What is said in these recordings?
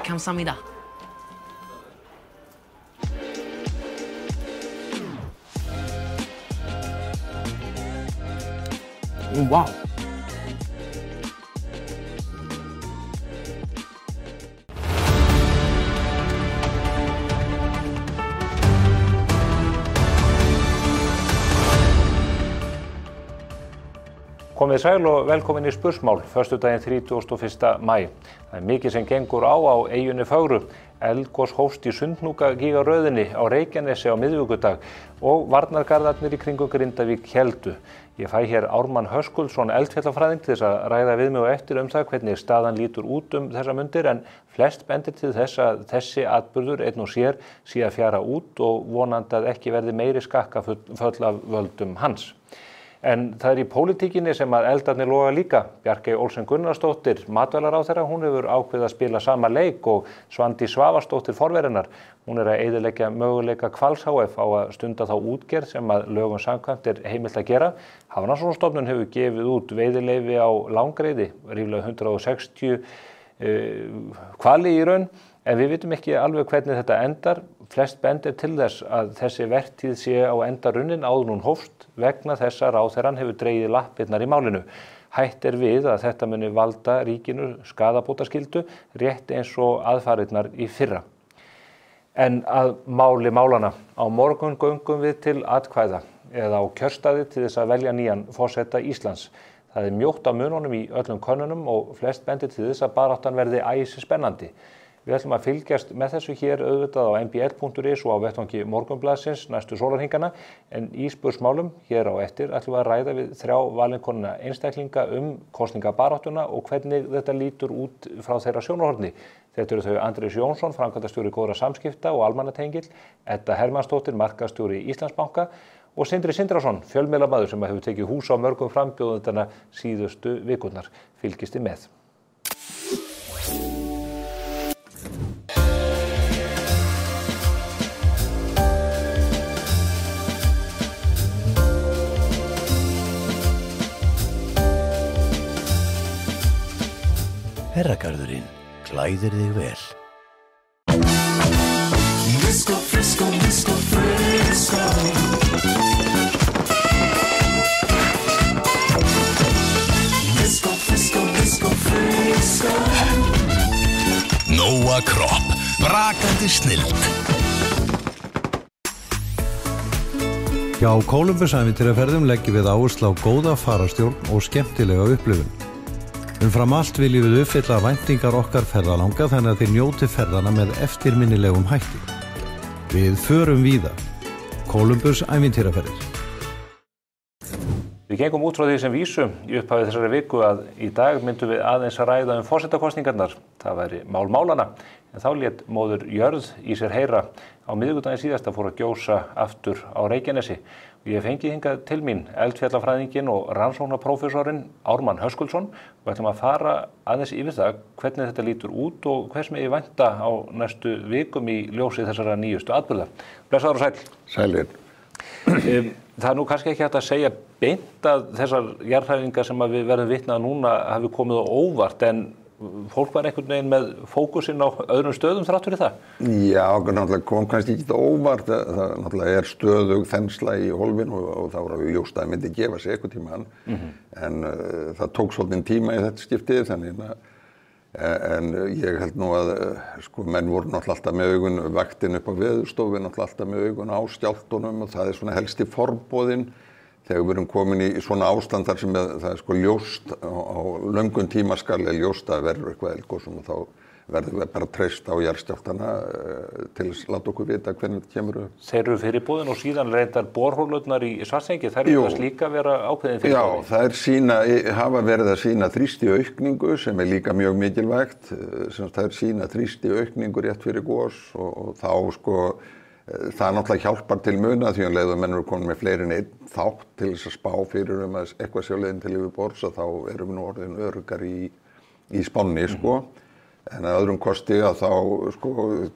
감사합니다. 와우. Komið sæl og velkomin í Spursmál, föstudaginn 31. maí. Það mikið sem gengur á eyjunni Fögru. Eldgos hófst í Sundhnúkagígaröðinni á Reykjanesi á miðvikudag og varnargarðarnir í kringum Grindavík héldu. Ég fæ hér Ármann Höskuldsson eldfjallafræðing til þess að ræða við mig og eftir það hvernig staðan lítur út þessa mundir, en flest bendir til þess að þessi atburður einn og sér sé að fjara út og vonandi að ekki verði meiri skakkaföll af völdum hans. En það í pólitíkinni sem að eldarnir loga líka. Bjarkey Olsen Gunnarsdóttir, matvælaráðherra, hún hefur ákveðið að spila sama leik og Svandís Svavarsdóttir forverinnar. Hún að eyðileggja möguleika Hvals HF á að stunda þá útgerð sem að lögum samkvæmt heimilt að gera. Hafrannsóknastofnun hefur gefið út veiðileyfi á Langreiði, ríflega 160 hvali í raun. En við vitum ekki alveg hvernig þetta endar. Flest bendir til þess að þessi vertíð sé á enda runnin áður hún hófst vegna þess að ráðherrann hefur dregið lappirnar í málinu. Hætt við að þetta muni valda ríkinu skaðabótaskyldu rétt eins og aðfarirnar í fyrra. En að máli málana. Á morgun göngum við til atkvæða eða á kjörstaði til þess að velja nýjan forseta Íslands. Það mjótt á mununum í öllum könnunum og flest bendir til þess að baráttan verði æsispennandi. Við ætlum að fylgjast með þessu hér auðvitað á mbl.is og á vettvangi Morgunblaðsins næstu sólarhringana, en í Spursmálum hér á eftir ætlum við að ræða við 3 valinkonuna einstaklinga kosningabaráttuna og hvernig þetta lítur út frá þeirra sjónarhorni. Þetta eru þau Andrés Jónsson, framkvæmdastjóri góðra samskipta og almannatengill, Edda Hermannsdóttir, markaðsstjóri Íslandsbanka og Sindri Sindrason, fjölmiðlamaður sem hefur tekið hús á mörgum frambjóðendana síðustu vikurnar. Fylgist þið með. Herragarðurinn klæðir þig vel. Frisco, Frisco, Frisco, Frisco. Frisco, Frisco, Frisco, Frisco. Nóa Kropp, brakandi snilld. Hjá Columbus ævintýraferðum leggjum við áherslu á góða fararstjórn og skemmtilega upplifun. Umfram allt viljum við uppfylla væntingar okkar ferðalanga þannig að þið njóti ferðana með eftirminnilegum hætti. Við förum víða. Columbus ævintýraferðir. Við gengum út frá því sem vísu í upphafi þessari viku að í dag myndum við aðeins að ræða forsetakosningarnar. Það væri mál málana, en þá lét móður jörð í sér heyra. Á miðvikudaginn síðasta fór að gjósa aftur á Reykjanesi. Ég hef fengið hingað til mín eldfjallafræðinginn og rannsóknarprófessorinn Ármann Höskuldsson og ætlum að fara aðeins yfir það hvernig þetta lítur út og hvers megi vænta á næstu vikum í ljósi þessara nýjustu atburða. Blessaður og sæll. Sælir. Það nú kannski ekki hægt að segja beint að þessar jarðhræringar sem við verðum vitni að núna hafi komið á óvart, en fólk var einhvern veginn með fókusinn á öðrum stöðum þrátt fyrir það? Já, náttúrulega kom kannski ekki óvart. Það náttúrulega stöðug þensla í hólfinu og það var ljóst að myndi gefa sig einhvern tímann. En það tók svolítinn tíma í þetta skiptið, þannig en ég held nú að menn voru náttúrulega alltaf með augun, vaktin upp á veðurstofu, náttúrulega alltaf með augun á skjálftunum og það svona helsti forboðinn. Þegar við erum komin í svona ástand þar sem það ljóst á löngum tímaskali ljóst að verður eitthvað eldgosum og þá verðum við bara treyst á jarðskjálftana til að láta okkur vita hvernig þetta kemur upp. Þeir eru fyrirboðin og síðan reyndar borholurnar í Svartsengi, þær eru líka vera ákveðin fyrirboðin. Já, þær hafa verið að sýna þrýstiaukningu sem líka mjög mikilvægt. Þær sýna þrýstiaukningu rétt fyrir gos og þá það náttúrulega hjálpar til muna því að leiðum menn eru komin með fleiri en einn þátt til þess að spá fyrir að eitthvað sé á leiðin til yfirborðs og þá erum við nú orðin öruggar í spánni En að öðrum kosti að þá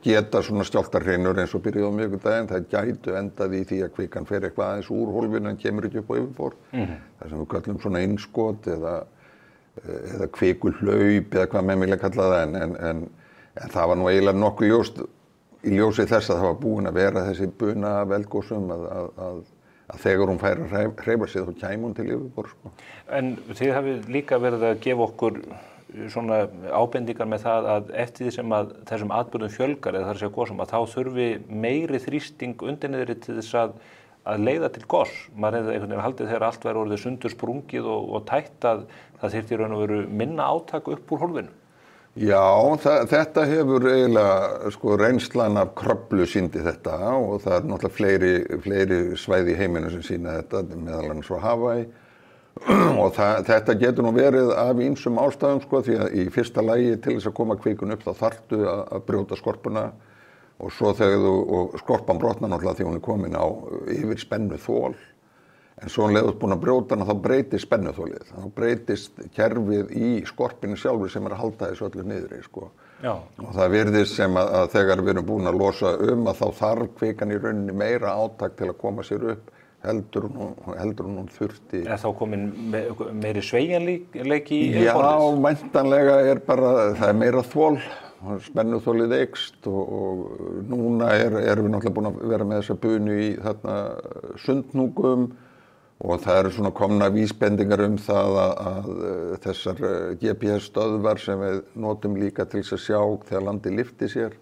geta svona skjálftahreinur eins og byrjuð á miðvikudaginn, það gætu endað í því að kvikan fer eitthvað aðeins úr hólfinu en kemur ekki upp á yfirborð. Það sem við köllum svona innskot eða kvikuhlaup eða hvað menn vilja kalla það En það var nú eiginlega nokkuð ljóst í ljósi þess að það var búin að vera þessi buna af eldgosum að þegar hún fær að hreyfa sig þá kæmi hún til yfirborðs, sko. En þið hafið líka verið að gefa okkur svona ábendingar með það að eftir því sem að þessum atburðum fjölgar eða það að segja gosum að þá þurfi meiri þrýsting undir niðri til þess að leiða til gos. Maður hefði einhvern veginn haldið þegar allt væri orðið sundur sprungið og tætt að það þyrfti í raun og veru minna átak upp úr hólfinu. Já, þetta hefur eiginlega, sko, reynslan af Kröflu sýndi þetta og það er náttúrulega fleiri svæði í heiminu sem sýna þetta, meðal annars á Hawaii. Og þetta getur nú verið af ýmsum ástæðum, sko, því að í fyrsta lagi til þess að koma kvikun upp þá þarftu að brjóta skorpuna og svo þegar skorpan brotnar náttúrulega því hún er komin á yfir spennuþol. En svo leður þú búin að brjóta hana þá breytist spennuþolið. Þá breytist kerfið í skorpinu sjálfur sem er að halda þessu öllu niðri, sko. Já. Og það virðist sem að þegar við erum búin að losa að þá þarf kvikan í rauninni meira átak til að koma sér upp. Heldur hún þurfti. Er þá komin meiri sveigjanleiki í Já, yfirborðið? væntanlega það er meira þol, spennuþolið eykst og núna erum við náttúrulega búin að vera með þessa bunu í þarna Sundhnúkum og það eru svona komna vísbendingar það að þessar GPS-stöðvar sem við notum líka til þess að sjá þegar landið lyfti sér,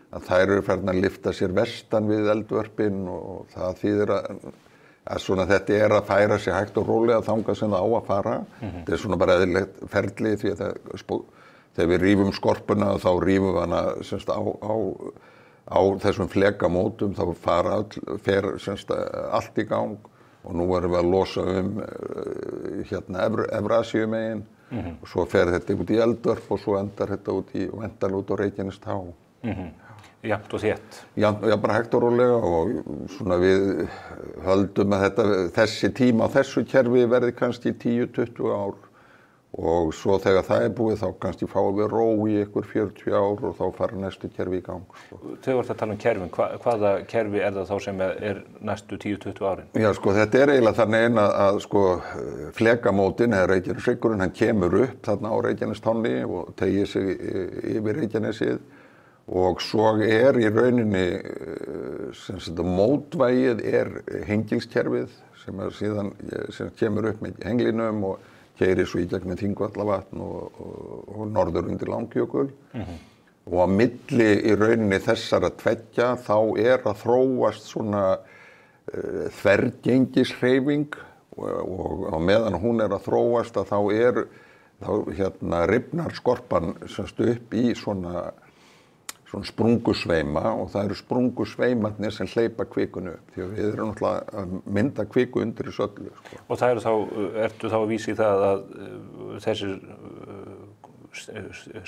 að þær eru farin að lyfta sér vestan við eldvörpin og það þýðir að svona þetta að færa sig hægt og rólega þangað sem það á að fara. Þetta er svona bara eðlilegt ferli því að þegar við rífum skorpuna þá rífum við hana semst á þessum flekamótum þá fer semst allt í gang og nú erum við að losa hérna Evrasíumegin og svo fer þetta út í eldvörp og svo endar þetta út á Reykjanestá. Jafnt og þétt. Já, bara hægt og rólega og svona við höldum að þessi tíma á þessu kerfi verði kannski 10-20 ár og svo þegar það er búið þá kannski fáum við ró í ykkur 40 ár og þá fara næstu kerfi í gang. Þegar þú ert að tala kerfin, hvaða kerfi er það þá sem er næstu 10-20 árin? Já, sko, þetta er eiginlega þannig að sko, flekamótin eða Reykjaneshryggur, hann kemur upp þarna á Reykjanestánni og teygir sig yfir Reykjanesið. Og svo í rauninni mótvægið hengilskerfið sem kemur upp með henglinum og keyrir svo í gegnum Þingvallavatn og norður undir Langjökul. Og á milli í rauninni þessara tveggja þá að þróast svona þvergengishreyfing og á meðan hún að þróast að þá rifnar skorpan upp í svona sprungusveima og það eru sprungusveimarnir sem hleypa kvikunu upp því að við erum náttúrulega að mynda kviku undir þessu öllu, sko. Og það ertu þá að vísa í það að þessir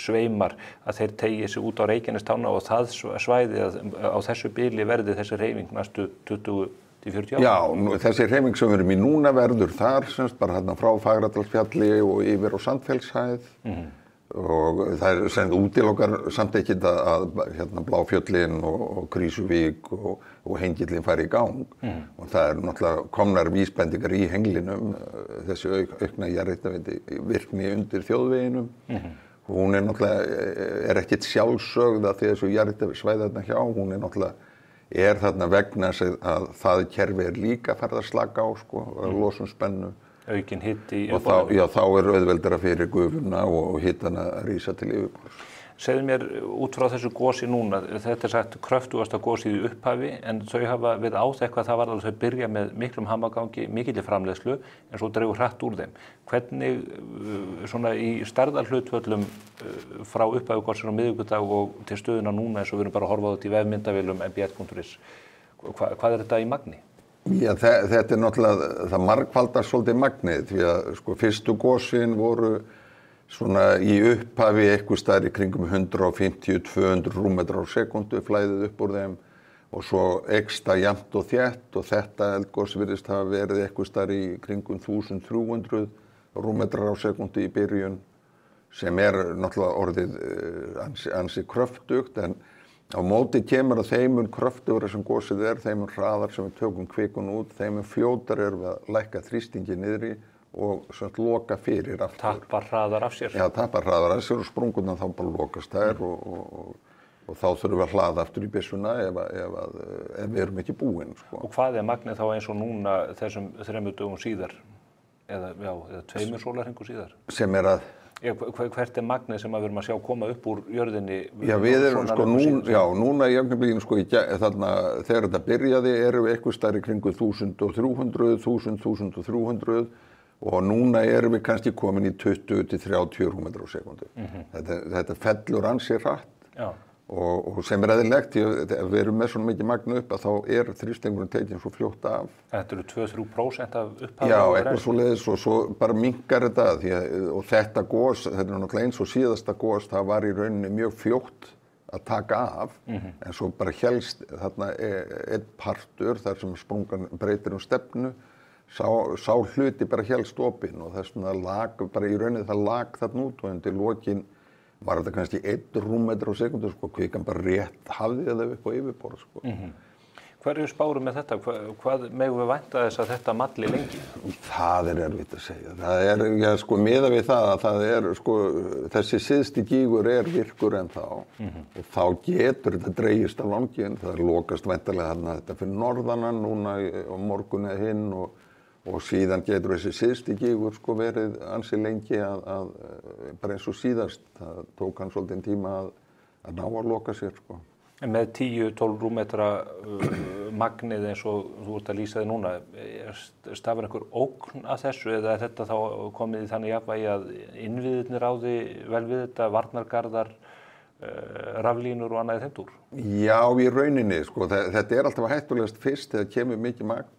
sveimar að þeir teygi sig út á Reykjanestána og það svæði að á þessu bili verði þessi hreyfing næstu 20-40 ár? Já, þessi hreyfing sem við erum í núna verður þar, semst bara hérna frá Fagradalsfjalli og yfir á Sandfellshæð. Og það sem útilokar samt ekki að hérna Bláfjöllin og Krýsuvík og Hengillinn fari í gang. Og það náttúrulega komnar vísbendingar í henglinum, þessi aukna jarðhitavirkni undir þjóðveginum. Og hún náttúrulega ekkert sjálfsögð að því þessu jarðhitasvæði þarna hjá, hún náttúrulega þarna vegna að það kerfi líka farið að slaka á, sko, losun spennu. Aukin hiti í yfirborðinu. Já, þá auðveldara fyrir gufuna og hitana að rísa til yfirborðs. Segðu mér út frá þessu gosi núna, þetta sagt kröftugasta gosið í upphafi en þau hafa verið áþekka það var að þau byrja með miklum hamagangi, mikilli framleiðslu en svo dregur hratt úr þeim. Hvernig svona í stærðarhlutföllum frá upphafi gosinu á miðvikudag og til stöðuna núna eins og við erum bara að horfa á þetta í vefmyndavélum mbl.is, hvað þetta í magni? Já, þetta náttúrulega, það margfaldar svolítið magnið því að sko fyrstu gosin voru svona í upphafi eitthvað staðar í kringum 150-200 rúmmetrar á sekundu flæðið upp úr þeim og svo eykst það jafnt og þétt og þetta eldgos virðist hafa verið eitthvað staðar í kringum 1300 rúmmetrar á sekundu í byrjun sem náttúrulega orðið ansi kröftugt en á móti kemur að þeim kröftugra sem gosið þeim hraðar sem við tökum kvikun út, þeim fljótar við að lækka þrýstingi niðri og svona loka fyrir aftur. Tappar hraðar af sér. Já, tappar hraðar af sér og sprungurnar þá bara lokast þær og þá þurfum við að hlaða aftur í byssuna ef við erum ekki búin, sko. Og hvað magnið þá eins og núna þessum 3 dögum síðar? Eða 2 sólarhringum síðar? Sem að... Hvert magnið sem við erum að sjá koma upp úr jörðinni? Já, við erum sko núna í augnablikinu sko þarna þegar þetta byrjaði erum við eitthvað stærri kringu 1300, 1300 og núna erum við kannski komin í 20 til 30 rúmmetrar á sekúndu. Þetta fellur ansi hratt. Já. Og sem eðlilegt, ef við erum með svona mikið magn upp að þá þrýstingurinn tekinn svo fljótt af. Þetta eru 2-3% af upphæðu? Já, eitthvað svoleiðis og svo bara minnkar þetta og þetta gos, þetta er náttúrulega eins og síðasta gos, það var í rauninni mjög fljótt að taka af en svo bara hélst þarna einn partur þar sem sprungan breytir stefnu, sá hluti bara hélst opinn og þess vegna lag bara í rauninni það lag þarna út og undir lokin var þetta kannski 1 rúmmetri á sekúndu, sko, kvikan bara rétt hafði það upp á yfirborð, sko. Hverju spárum með þetta? Hvað megum við vænta þess að þetta malli lengi? Það er erfitt að segja. Það er, sko, miðað við það að það er, sko, þessi syðsti gígur virkur en þá. Og þá getur þetta dregist á langinn. Það lokast væntanlega þarna þetta fyrir norðanan núna á morgun eða hinn og síðan getur þessi syðsti gígur sko verið ansi lengi að bara eins og síðast, það tók hann svolítið tíma að ná að loka sér sko. En með 10-12 rúmmetra magnið eins og þú ert að lýsa þig núna, stafar einhver ógn að þessu eða er þetta þá komið í þannig jafnvægi að innviðirnir ráði vel við þetta, varnargarðar, raflínur og annað í þeim dúr? Já, í rauninni sko, þetta alltaf hættulegast fyrst þegar kemur mikið magn.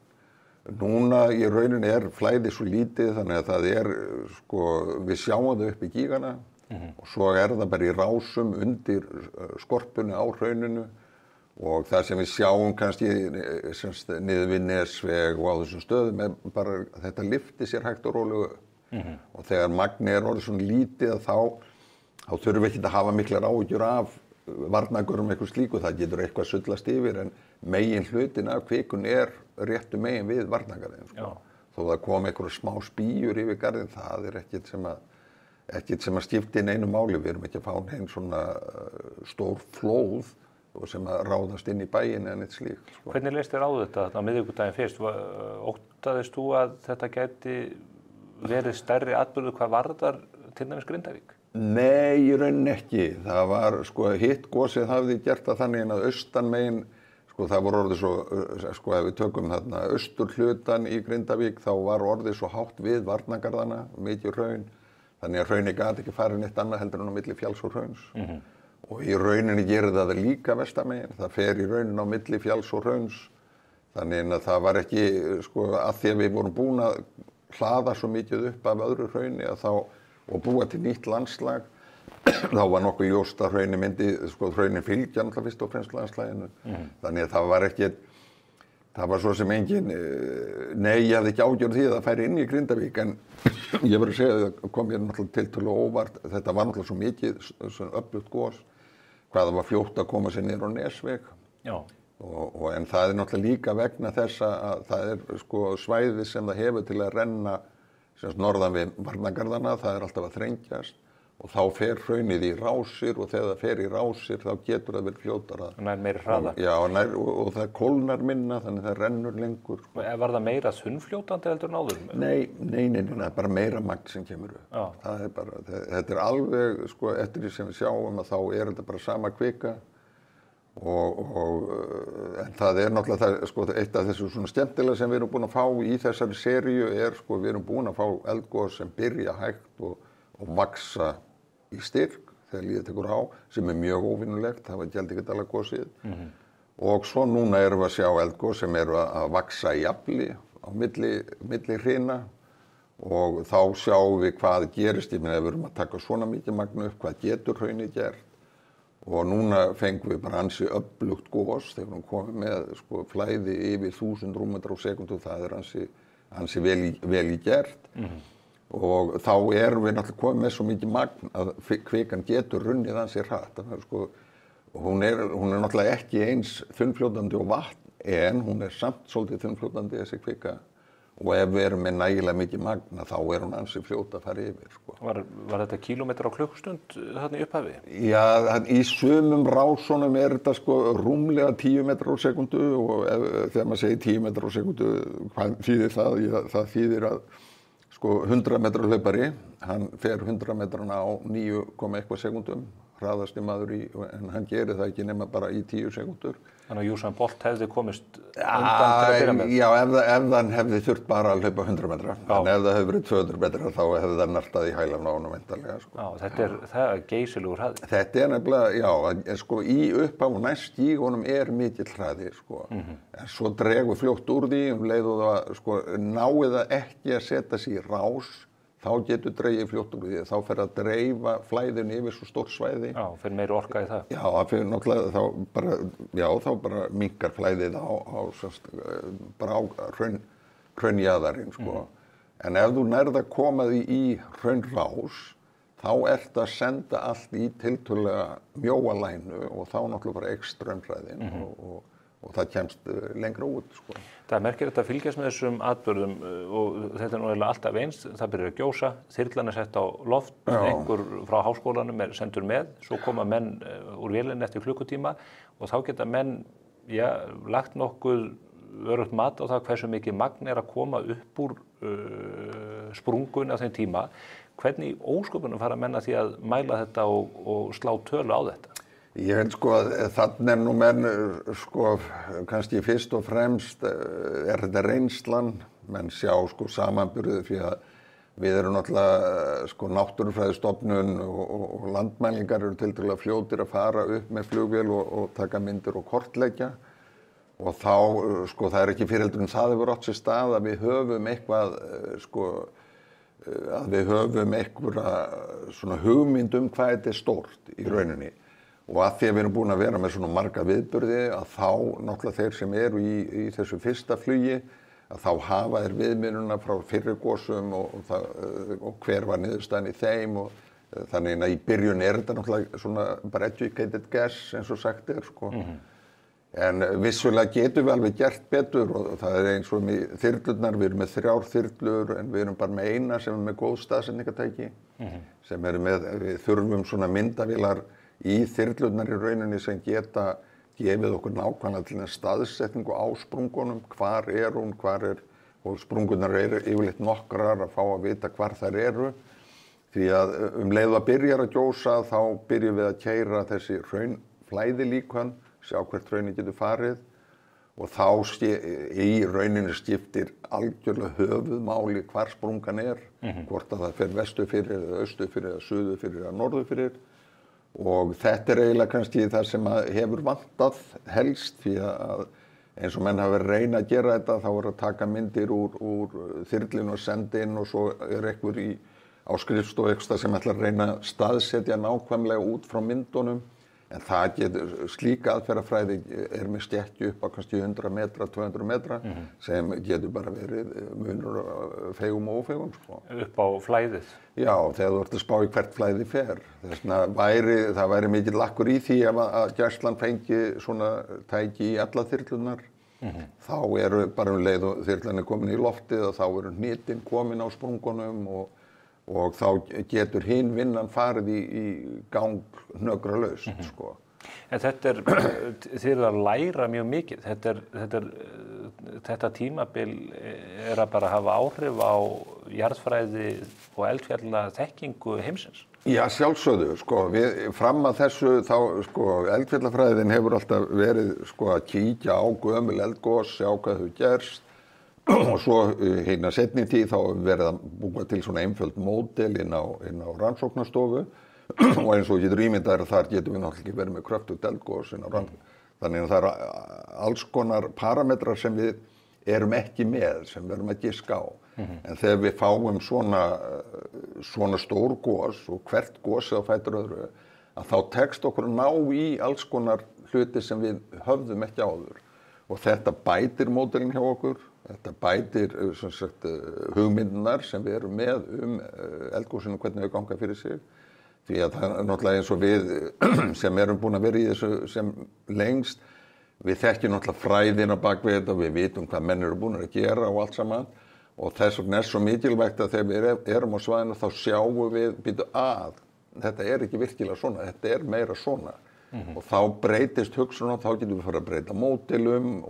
Núna í rauninni flæði svo lítið þannig að það sko, við sjáum það upp í gígana og svo það bara í rásum undir skorpunni á hrauninu og það sem við sjáum kannski niður við Nesveg og á þessum stöðum bara þetta lyfti sér hægt og rólega og þegar magnið orðið svona lítið þá þurfum við ekki að hafa miklar áhyggjur af varnargörum eitthvað slíku, það getur eitthvað sullast yfir en megin hlutin af kvikun réttu megin við varnargarðin sko. Þó það kom einhverja smá spýjur yfir garðin, það ekkert sem að skipti neinu máli, við erum ekki að fá neinn svona stór flóð og sem að ráðast inn í bæinn en eitt slíkt sko. Hvernig leist þér á þetta á miðvikudaginn fyrst? Óttaðist þú að þetta gæti verið stærri atburður hvað varðar til dæmis Grindavík? Nei, í rauninni ekki. Það var, sko, hitt gosið hafði gert það þannig að austanmegin, sko, það voru orðið svo, sko, ef við tökum þarna austurhlutan í Grindavík, þá var orðið svo hátt við varnargarðana, mikið hraun, þannig að hraunið gat ekki farið neitt annað heldur en á milli fjalls og hrauns. Og í rauninni gerir það líka vestamegin, það fer í rauninni á milli fjalls og hrauns, þannig að það var ekki, sko, að því að við vorum búin að hlaða svo mikið upp af öðru hrauni að þá og búa til nýtt landslag, þá var nokkuð ljóst að hraunin myndi, sko, hraunin fylgja náttúrulega fyrst og fremst landslaginu. Þannig að það var ekki, það var svo sem engin, nei, ég hafði ekki ágjörð því að það færi inn í Grindavík, en ég verður að segja að það kom mér náttúrulega tiltölulega óvart, þetta var náttúrulega svo mikið, svona öflugt gos, hvað það var fljótt að koma sér niður á Nesveg. Já. En það náttúrulega líka vegna þess að það sko svæði sem það hefur til að renna norðan við varnargarðana, það alltaf að þrengjast og þá fer hraunið í rásir og þegar það fer í rásir þá getur það verið fljótara. Það nær meiri hraða. Já, og það kólnar minna þannig það rennur lengur. Var það meira þunnfljótandi heldur en áður? Nei, það er bara meira magn sem kemur upp. Það bara, þetta alveg, sko, eftir því sem við sjáum að þá þetta bara sama kvika en það náttúrulega sko, eitt af þessu svona skemmtilega sem við erum búin að fá í þessari seríu sko, við erum búin að fá eldgos sem byrja hægt og vaxa í styrk þegar líðið tekur á, sem mjög óvinnulegt, það var Geldingadalagosið og svo núna erum við að sjá eldgos sem eru að vaxa í afli á milli hrina og þá sjáum við hvað gerist, ég meina ef við erum að taka svona mikið magn upp, hvað getur hraunið gert. Og núna fengum við bara ansi öflugt gos þegar við komum með sko, flæði yfir 1000 rúmmetrar á sekúndu, það ansi vel í gert. Og þá erum við náttúrulega komið með svo mikið magn að kvikan getur runnið ansi hratt. Sko, hún er náttúrulega ekki eins þunnfljótandi og vatn, en hún samt svolítið þunnfljótandi þessi kvika. og ef við erum með nægilega mikið magna þá hún ansi fljót að fara yfir, sko. Var þetta kílómetra á klukkustund þarna í upphafi? Já, í sumum rásunum þetta sko rúmlega 10 metrar á sekundu og þegar maður segir 10 metrar á sekundu, hvað þýðir það? Það þýðir að sko 100 metrar hlaupari, hann fer 100 metrana á 9,1 sekundum, hraðasti maður en hann gerir það ekki nema bara í 10 sekundur. Þannig að Usain Bolt hefði komist undan til að byrja með? Já, ef hann hefði þurft bara að hlaupa 100 metra. En ef það hefði verið 200 metra þá hefði það nartað í hælafn á honum væntanlega, sko. Já, það er geysilegur hraði. Þetta nefnilega, já, sko í upphaf og næst stígunum mikill hraði, sko. En svo dregur fljótt úr því leið og það, sko, náið það ekki að setja sig í rás, þá getur dregið fljótt úr því, þá fer að dreifa flæðinu yfir svo stórt svæði. Já, fer meiri orka í það. Já, það fer náttúrulega þá bara minnkar flæðið bara á hraunjaðarinn, sko. En ef þú nærð að koma því í hraunrás, þá ertu að senda allt í tiltölulega mjóa lænu og þá náttúrulega bara eykst straumhraðinn og það kemst lengra út, sko. Það er merkilegt að fylgjast með þessum atburðum og þetta nú alltaf eins, það byrjar að gjósa, þyrlan sett á loft, einhver frá háskólanum sendur með, svo koma menn úr vélinni eftir klukkutíma og þá geta menn, lagt nokkuð örugt mat á það hversu mikið magn að koma upp úr sprungun á þeim tíma. Hvernig ósköpunum fara menn að því að mæla þetta og slá tölu á þetta? Ég held sko að þannig nú menn sko kannski fyrst og fremst þetta reynslan, menn sjá sko samanburðið fyrir að við erum náttúrulega sko náttúrufræðistofnun og landmælingar eru tiltölulega fljótir að fara upp með flugvél og taka myndir og kortleggja og þá sko það ekki fyrir heldur en það hefur átt sér stað að við höfum eitthvað sko að við höfum einhverja svona hugmynd hvað þetta stórt í rauninni. Og að því að við erum búin að vera með svona marga viðburði að þá náttúrulega þeir sem eru í þessu fyrsta flugi að þá hafa þeir viðmiðunina frá fyrri gosum og hver var niðurstaðan í þeim og þannig að í byrjun þetta náttúrulega svona bara educated guess eins og sagt sko. En vissulega getum við alveg gert betur og það eins og með þyrlurnar, við erum með 3 þyrlur en við erum bara með eina sem með góð staðsetningatæki sem við þurfum svona myndavélar í þyrlurnar í rauninni sem geta gefið okkur nákvæmlega til staðsetningu á sprungunum, hvar hún, og sprungunar yfirleitt nokkrar að fá að vita hvar þær eru. Því að leið að byrjar að gjósa þá byrjum við að keyra þessi hraunflæði líkön, sjá hvert hraunið getur farið og þá í rauninni skiptir algjörlega höfuðmáli hvar sprungan hvort að það fer vestur fyrir eða austur fyrir eða suður fyrir eða norður fyrir. Og þetta eiginlega kannski það sem hefur vantað helst því að eins og menn hafa verið að reyna að gera þetta þá að taka myndir úr þyrlinu og senda inn og svo einhver á skrifstofu eitthvað sem ætlar að reyna að staðsetja nákvæmlega út frá myndunum en það getur, slík aðferðafræði með skekkju upp á kannski 100 metra, 200 metra sem getur bara verið munur feigum og ófeigum sko. Upp á flæðið? Já, þegar þú ert að spá í hvert flæði fer. Það væri mikill lakkur í því að Gæslan fengi svona tæki í alla þyrlunar. Þá eru bara leið og þyrlan komin í loftið og þá eru hnitin komin á sprungunum og þá getur hinn vinnan farið í gang hnökralaust, sko. En þetta þið eru að læra mjög mikið. Þetta tímabil að bara hafa áhrif á jarðfræði og eldfjalla þekkingu heimsins. Já, sjálfsögðu, sko. Fram að þessu þá, sko, eldfjallafræðin hefur alltaf verið, sko, að kíkja á gömul eldgos, sjá hvað þau gerst. Og svo seinni tíð þá verið að búa til svona einföld módel inn á rannsóknastofu og eins og getur ímyndað þar getum við náttúrulega ekki verið með kröftugt eldgos inn á þannig að það alls konar parametrar sem við erum ekki með, sem við erum að giska á. En þegar við fáum svona stór gos og hvert gosið á fætur öðru að þá tekst okkur að ná í alls konar hluti sem við höfðum ekki áður. Og þetta bætir módelin hjá okkur, þetta bætir hugmyndunar sem við erum með eldgosinu hvernig þau ganga fyrir sig. Því að það er náttúrulega eins og við sem erum búin að vera í þessu sem lengst, við þekkjum náttúrulega fræðina bak við þetta og við vitum hvað menn eru búin að gera og allt saman. Og þess vegna svo mikilvægt að þegar við erum á svæðinu þá sjáum við, býtu þetta ekki virkilega svona, þetta meira svona. Og þá breytist hugsun og þá getum við fara að breyta módelum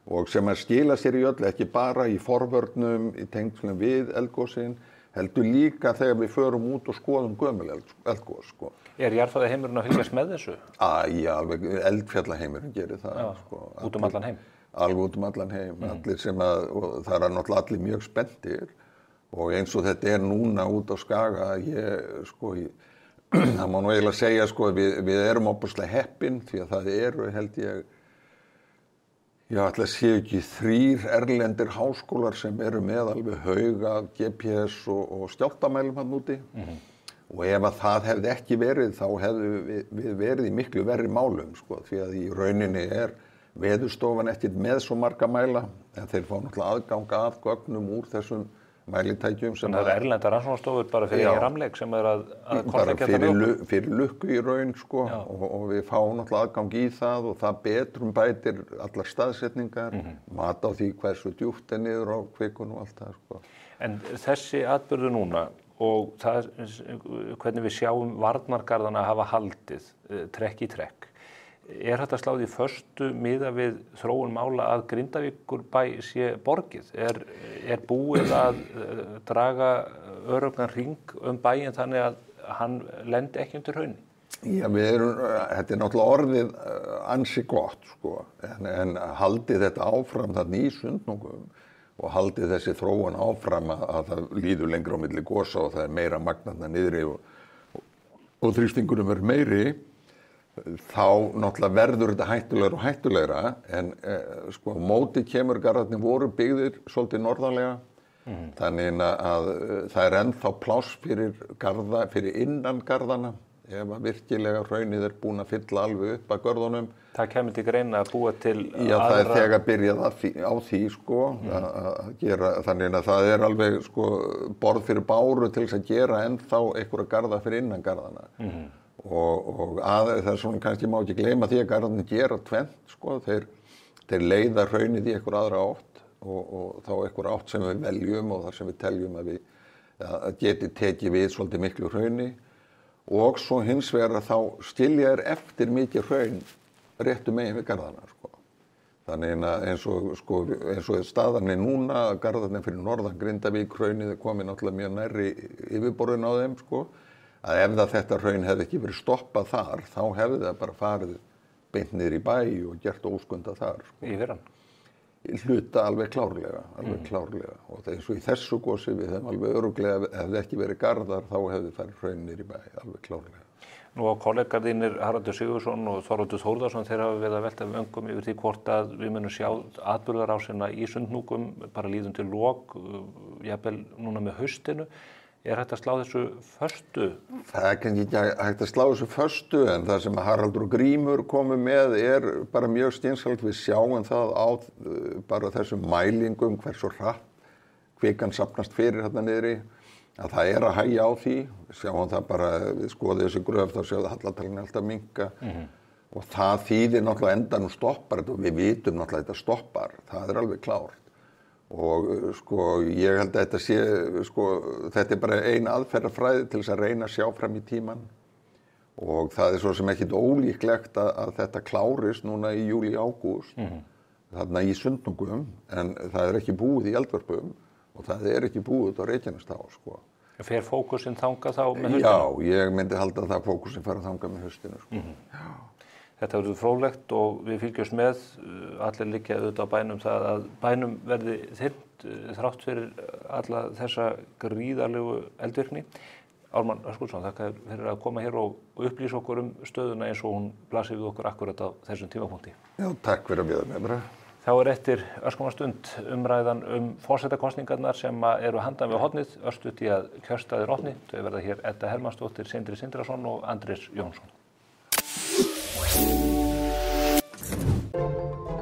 og sem að skila sér í öllu, ekki bara í forvörnum, í tengslum við eldgosin, heldur líka þegar við förum út og skoðum gömul eldgos, sko. Jarðfræðiheimurinn að fylgjast með þessu? Já, alveg eldfjallaheimurinn gerir það. Já, sko, út allan heim? Alveg út allan heim, allir sem og það náttúrulega allir mjög spenntir og eins og þetta núna út á Skaga, það má nú eiginlega segja, sko, við erum ofboðslega heppin því að það held ég, ætla að séu ekki 3 erlendir háskólar sem eru með alveg haug af GPS og skjálftamælum hann úti. Og ef að það hefði ekki verið, þá hefðu við verið í miklu verri málum, sko, því að í rauninni Veðurstofan ekkert með svo marga mæla, en þeir fá náttúrulega aðgang að gögnum úr þessum mælitækjum. Sem það erlendar rannsóknarstofur bara fyrir ramleik sem að kortleggja þetta bara fyrir lukku í raun, sko, og við fáum náttúrulega aðgang í það og það bætir allar staðsetningar, mat á því hversu djúpt niður á kvikun og allt það, sko. En þessi atburður núna og það, hvernig við sjáum varnargarðana hafa haldið trekk í trekk. Hægt að slá því föstu miðað við þróun mála að Grindavíkurbæ sé borgið? Búið að draga öruggan hring bæinn þannig að hann lendi ekki undir hrauni? Já, þetta náttúrulega orðið ansi gott, sko, en haldið þetta áfram þarna í Sundnúkum og haldið þessi þróun áfram að það líður lengra á milli gosa og það meira magn þarna niðri og þrýstingurum meiri, þá náttúrulega verður þetta hættulegra og hættulegra, en sko móti kemur garðarnir voru byggðir svolítið norðarlega, þannig að það ennþá pláss fyrir innan garðana, ef að virkilega hraunið búin að fylla alveg upp að görðunum. Það kemur til greina að búa til Já, það þegar byrjað á því, sko, að gera, þannig að það alveg, sko, borð fyrir báru til þess að gera ennþá einhverja garða fyrir innan garðana. Og það svona kannski má ekki gleyma því að garðarnir gera tvennt, sko, þeir leiða hraunið í einhver aðra átt og þá einhver átt sem við veljum og þar sem við teljum að við geti tekið við svolítið miklu hrauni og svo hins vegar þá skilja eftir mikið hraun réttu megin við garðana, sko. Þannig að eins og staðan núna, garðarnir fyrir norðan Grindavík, hraunið komið náttúrulega mjög nærri yfirborðin á þeim, sko, að ef þetta hraun hefði ekki verið stoppað þar, þá hefði það bara farið beint niður í bæ og gert óskunda þar, sko. Í fyrran? Hluta alveg klárlega. Og eins og í þessu gosi við hefum alveg örugglega, hefði ekki verið garðar, þá hefði farið hraun niður í bæ, alveg klárlega. Nú á kollegar þínir Haraldur Sigurðsson og Þorvaldur Þórðarson, þeir hafa verið að velta öngum yfir því hvort að við munum sjá atburðarásina í Sundhnúkum, bara líðum til lok, jafnvel núna með haustinu. Hægt að slá þessu föstu? Það kannski ekki hægt að slá þessu föstu, en það sem Haraldur og Grímur komu með bara mjög skynsamlegt. Við sjáum það á bara þessum mælingum hversu hratt kvikan safnast fyrir þarna niðri, að það að hægja á því. Við sjáum það bara, við skoðum þessi gröf, þá sjáum það hallatalinn alltaf minnka. Og það þýðir náttúrulega endanum stoppar þetta og við vitum náttúrulega þetta stoppar. Það alveg klárt. Og sko, ég held að þetta sé, sko, þetta bara ein aðferðafræði til þess að reyna að sjá fram í tímann. Og það svo sem ekkert ólíklegt að þetta klárist núna í júlí, ágúst, þarna í Sundnúkum, en það ekki búið í Eldvörpum og það ekki búið á Reykjanestá, sko. Fer fókusinn þangað þá með haustinu? Já, ég myndi halda að það fókusinn fara þangað með haustinu, sko. Já. Þetta verður fróðlegt og við fylgjumst með, allir liggja auðvitað á bænum það að bænum verði þyrmt þrátt fyrir alla þessa gríðarlegu eldvirkni. Ármann Höskuldsson, þakka fyrir að koma hér og upplýsa okkur stöðuna eins og hún blasir við okkur akkurat á þessum tímapunkti. Já, takk fyrir að bjóða með mér. Þá eftir örskamma stund umræðan forsetakosningarnar sem eru handan við hornið, örstutt í að kjörstaðir opni. Þau verða hér Edda Hermannsdóttir, Sindri Sindrason og Andrés Jónsson.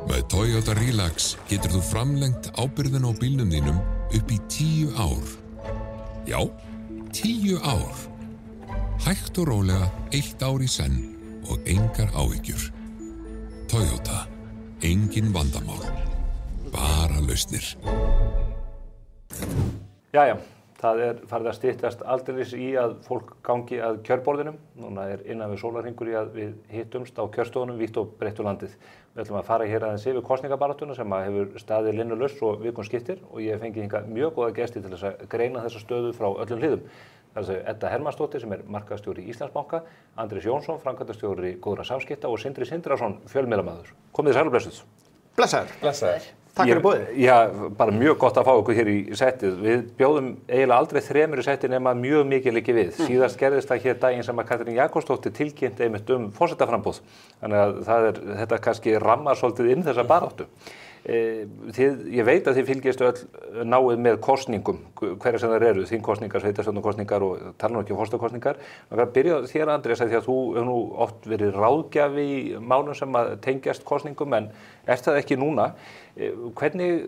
Með Toyota Relax getur þú framlengt ábyrgðin á bílnum þínum upp í 10 ár. Já, 10 ár. Hægt og rólega 1 ár í senn og engar áhyggjur. Toyota, engin vandamál, bara lausnir. Jæja, það farið að styttast aldeilis í að fólk gangi að kjörborðinum. Núna innan við sólarhringur í að við hittumst á kjörstofunum vítt og breitt um landið. Við ætlum að fara hér aðeins yfir kosningabaráttuna sem hefur staðið linnulaust og vikum skiptir og ég hef fengið hingað mjög góða gesti til þess að greina þessa stöðu frá öllum hliðum. Það er Edda Hermannsdóttir sem markaðsstjóri Íslandsbanka, Andrés Jónsson, framkvæmdastjóri Góðra samskipta og Sindri Sindrason, fjölmiðlamaður. Komið þið sæl og blessuð. Blessaður. Takk fyrir boðið. Já, bara mjög gott að fá ykkur hér í settið. Við bjóðum eiginlega aldrei 3 í settið nema mjög mikið liggi við. Síðast gerðist það hér daginn sem að Katrín Jakobsdóttir tilkynnt einmitt forsetaframboð. Þannig að þetta kannski rammar svolítið inn þessa baráttu. Ég veit að þið fylgist öll náið með kosningum, hverja sem þær eru, þingkosningar, sveitarstjórnarkosningar og tala nú ekki forsetakosningar. Ég að byrja þér, Andrés, því að þú hefur nú oft verið ráðgjafi í málum sem að tengjast kosningum, en er það ekki núna? Hvernig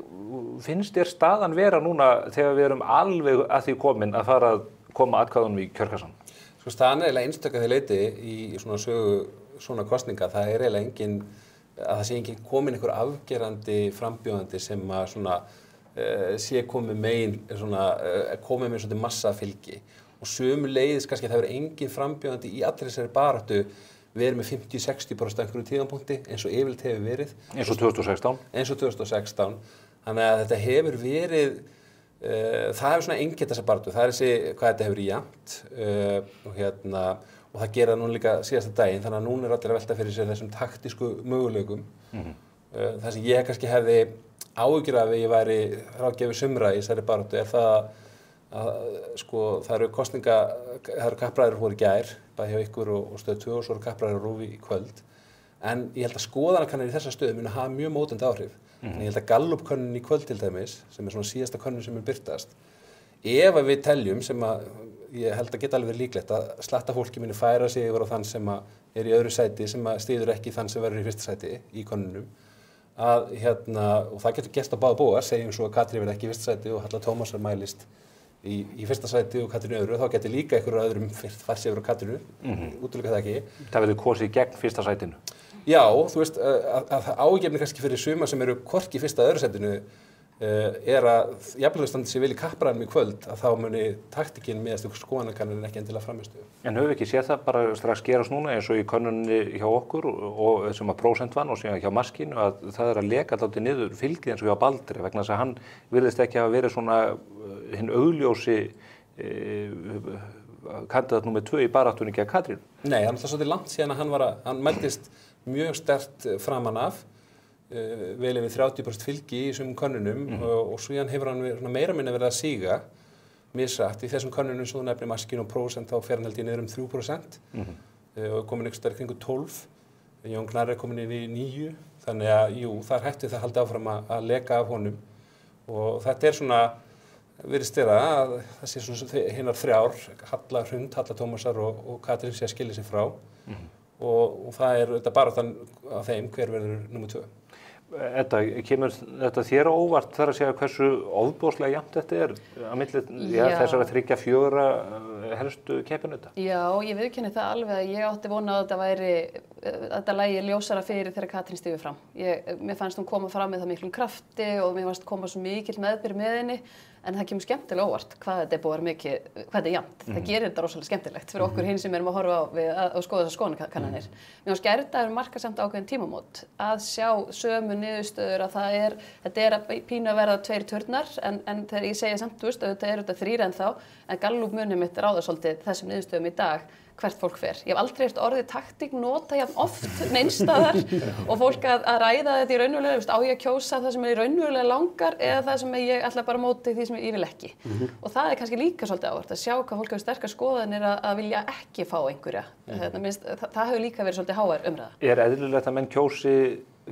finnst þér staðan vera núna þegar við erum alveg að því komin að fara að koma atkvæðunum í kjörkassan? Sko staðan er eiginlega einstök að því leyti í svona sögu svona kosninga. Það er eiginlega engin að það sé ekki komin einhver afgerandi frambjóðandi sem að svona sé komið með svolítið massa fylgi og sömuleiðis kannski það verður engin frambjóðandi í allri þessari baráttu verið með 50-60% einhverjum tíðanpunkti eins og yfirleitt hefur verið. Eins og 2016. Þannig að þetta hefur verið, það hefur svona einkennt þessa baráttu. Það er hvað þetta hefur jafnt og það gera núna líka síðasta daginn, þannig að núna allir að velta fyrir sér þessum taktísku möguleikum. Það sem ég kannski hefði áhyggjur af ef ég væri ráðgjafi sumra í þessari baráttu er það að sko það eru kappræður voru í gær, bæði hjá ykkur og Stöð 2 og svo eru kappræður á RÚV í kvöld. En ég held að skoðanakannanir í þessa stöðu munu hafa mjög mótandi áhrif. En ég held að Gallup-könnunin í kvöld til dæmis, sem er svona síðasta könnun sem mun birtast, ef að við teljum sem að ég held að geta alveg verið líklegt að slatta fólki muni færa sig yfir á þann sem er í öðru sæti sem styður ekki þann sem verður í fyrsta sæti í könnunum og það getur gerst á báða bóga, segjum svo að Katrín verði ekki í fyrsta sæti og Halla Tómasar mælist í fyrsta sæti og Katrín öðru, þá getur líka einhverjum öðrum fært sig yfir á Katrínu, útiloka það ekki. Það verður kosið gegn fyrsta sætinu? Já, þú veist að ágefni kannski fyrir suma sem eru hvorki í fyrsta öðru sætinu er að jafnvel standi sér vel í kappræðum í kvöld að þá muni taktikinn með skoðanakannanir ekki endilega framistu. En höfum við ekki séð það bara strax gerast núna eins og í könnunni hjá okkur og sem að prósent vann og síðan hjá Maskínu að það er að leka dálítið niður fylgið eins og hjá Baldri vegna þess að hann virðist ekki hafa verið svona hinn augljósi kandidat númer 2 í baráttunni gegn Katrín. Nei, hann er svolítið langt síðan að hann mældist mjög sterkt framan af vel yfir 30% fylgi í þessum könnunum og svo hefur hann meira minna verið að síga misrætt í þessum könnunum svo nefnir Maskínu og prósent þá fer hann held í niður 3% og komin einhvers staðar kringum 12. Jón Gnarr er komin inn í 9 þannig að jú, það er hægt við það halda áfram að leka af honum og þetta er svona virðist vera að það sé svona hinnar 3 Halla Hrund, Halla Tómasar og Katrín sé að skilja sig frá og það er þetta bara þann á þeim hver verður númer 2. Edda, kemur þetta þér á óvart þar að segja hversu ofboðslega jafnt þetta er á milli þessara 3-4 helstu keppinauta? Já, ég viðurkenni það alveg að ég átti vona að þetta lægi ljósara fyrir þegar Katrín stígur fram. Mér fannst hún koma fram með það miklum krafti og mér fannst koma svo mikill meðbyr með henni en það kemur skemmtilega óvart hvað þetta er búið mikið, hvað þetta er jafnt. Það gerir þetta rosalega skemmtilegt fyrir okkur hinn sem erum að horfa á að skoða þessar skoðanakannanir. Mér finnst gærdagur marka samt ákveðin tímamót að sjá sömu niðurstöður að þetta er að pínu að verða 2 turnar en þegar ég segja samt, þú veist, auðvitað eru þetta 3 ennþá en Gallup muni mitt ráða svolítið þessum niðurstöðum í dag hvert fólk fer. Ég hef aldrei heyrt orðið taktík nota jafn oft neins staðar og fólk að ræða þetta í raunverulega, á ég að kjósa það sem er í raunverulega langar eða það sem ég ætla bara móti því sem ég vil ekki. Og það er kannski líka svolítið áhvert að sjá hvað fólk hefur sterkar skoðanir að vilja ekki fá einhverja. Það hefur líka verið svolítið hávær umræða. Er eðlilegt að menn kjósi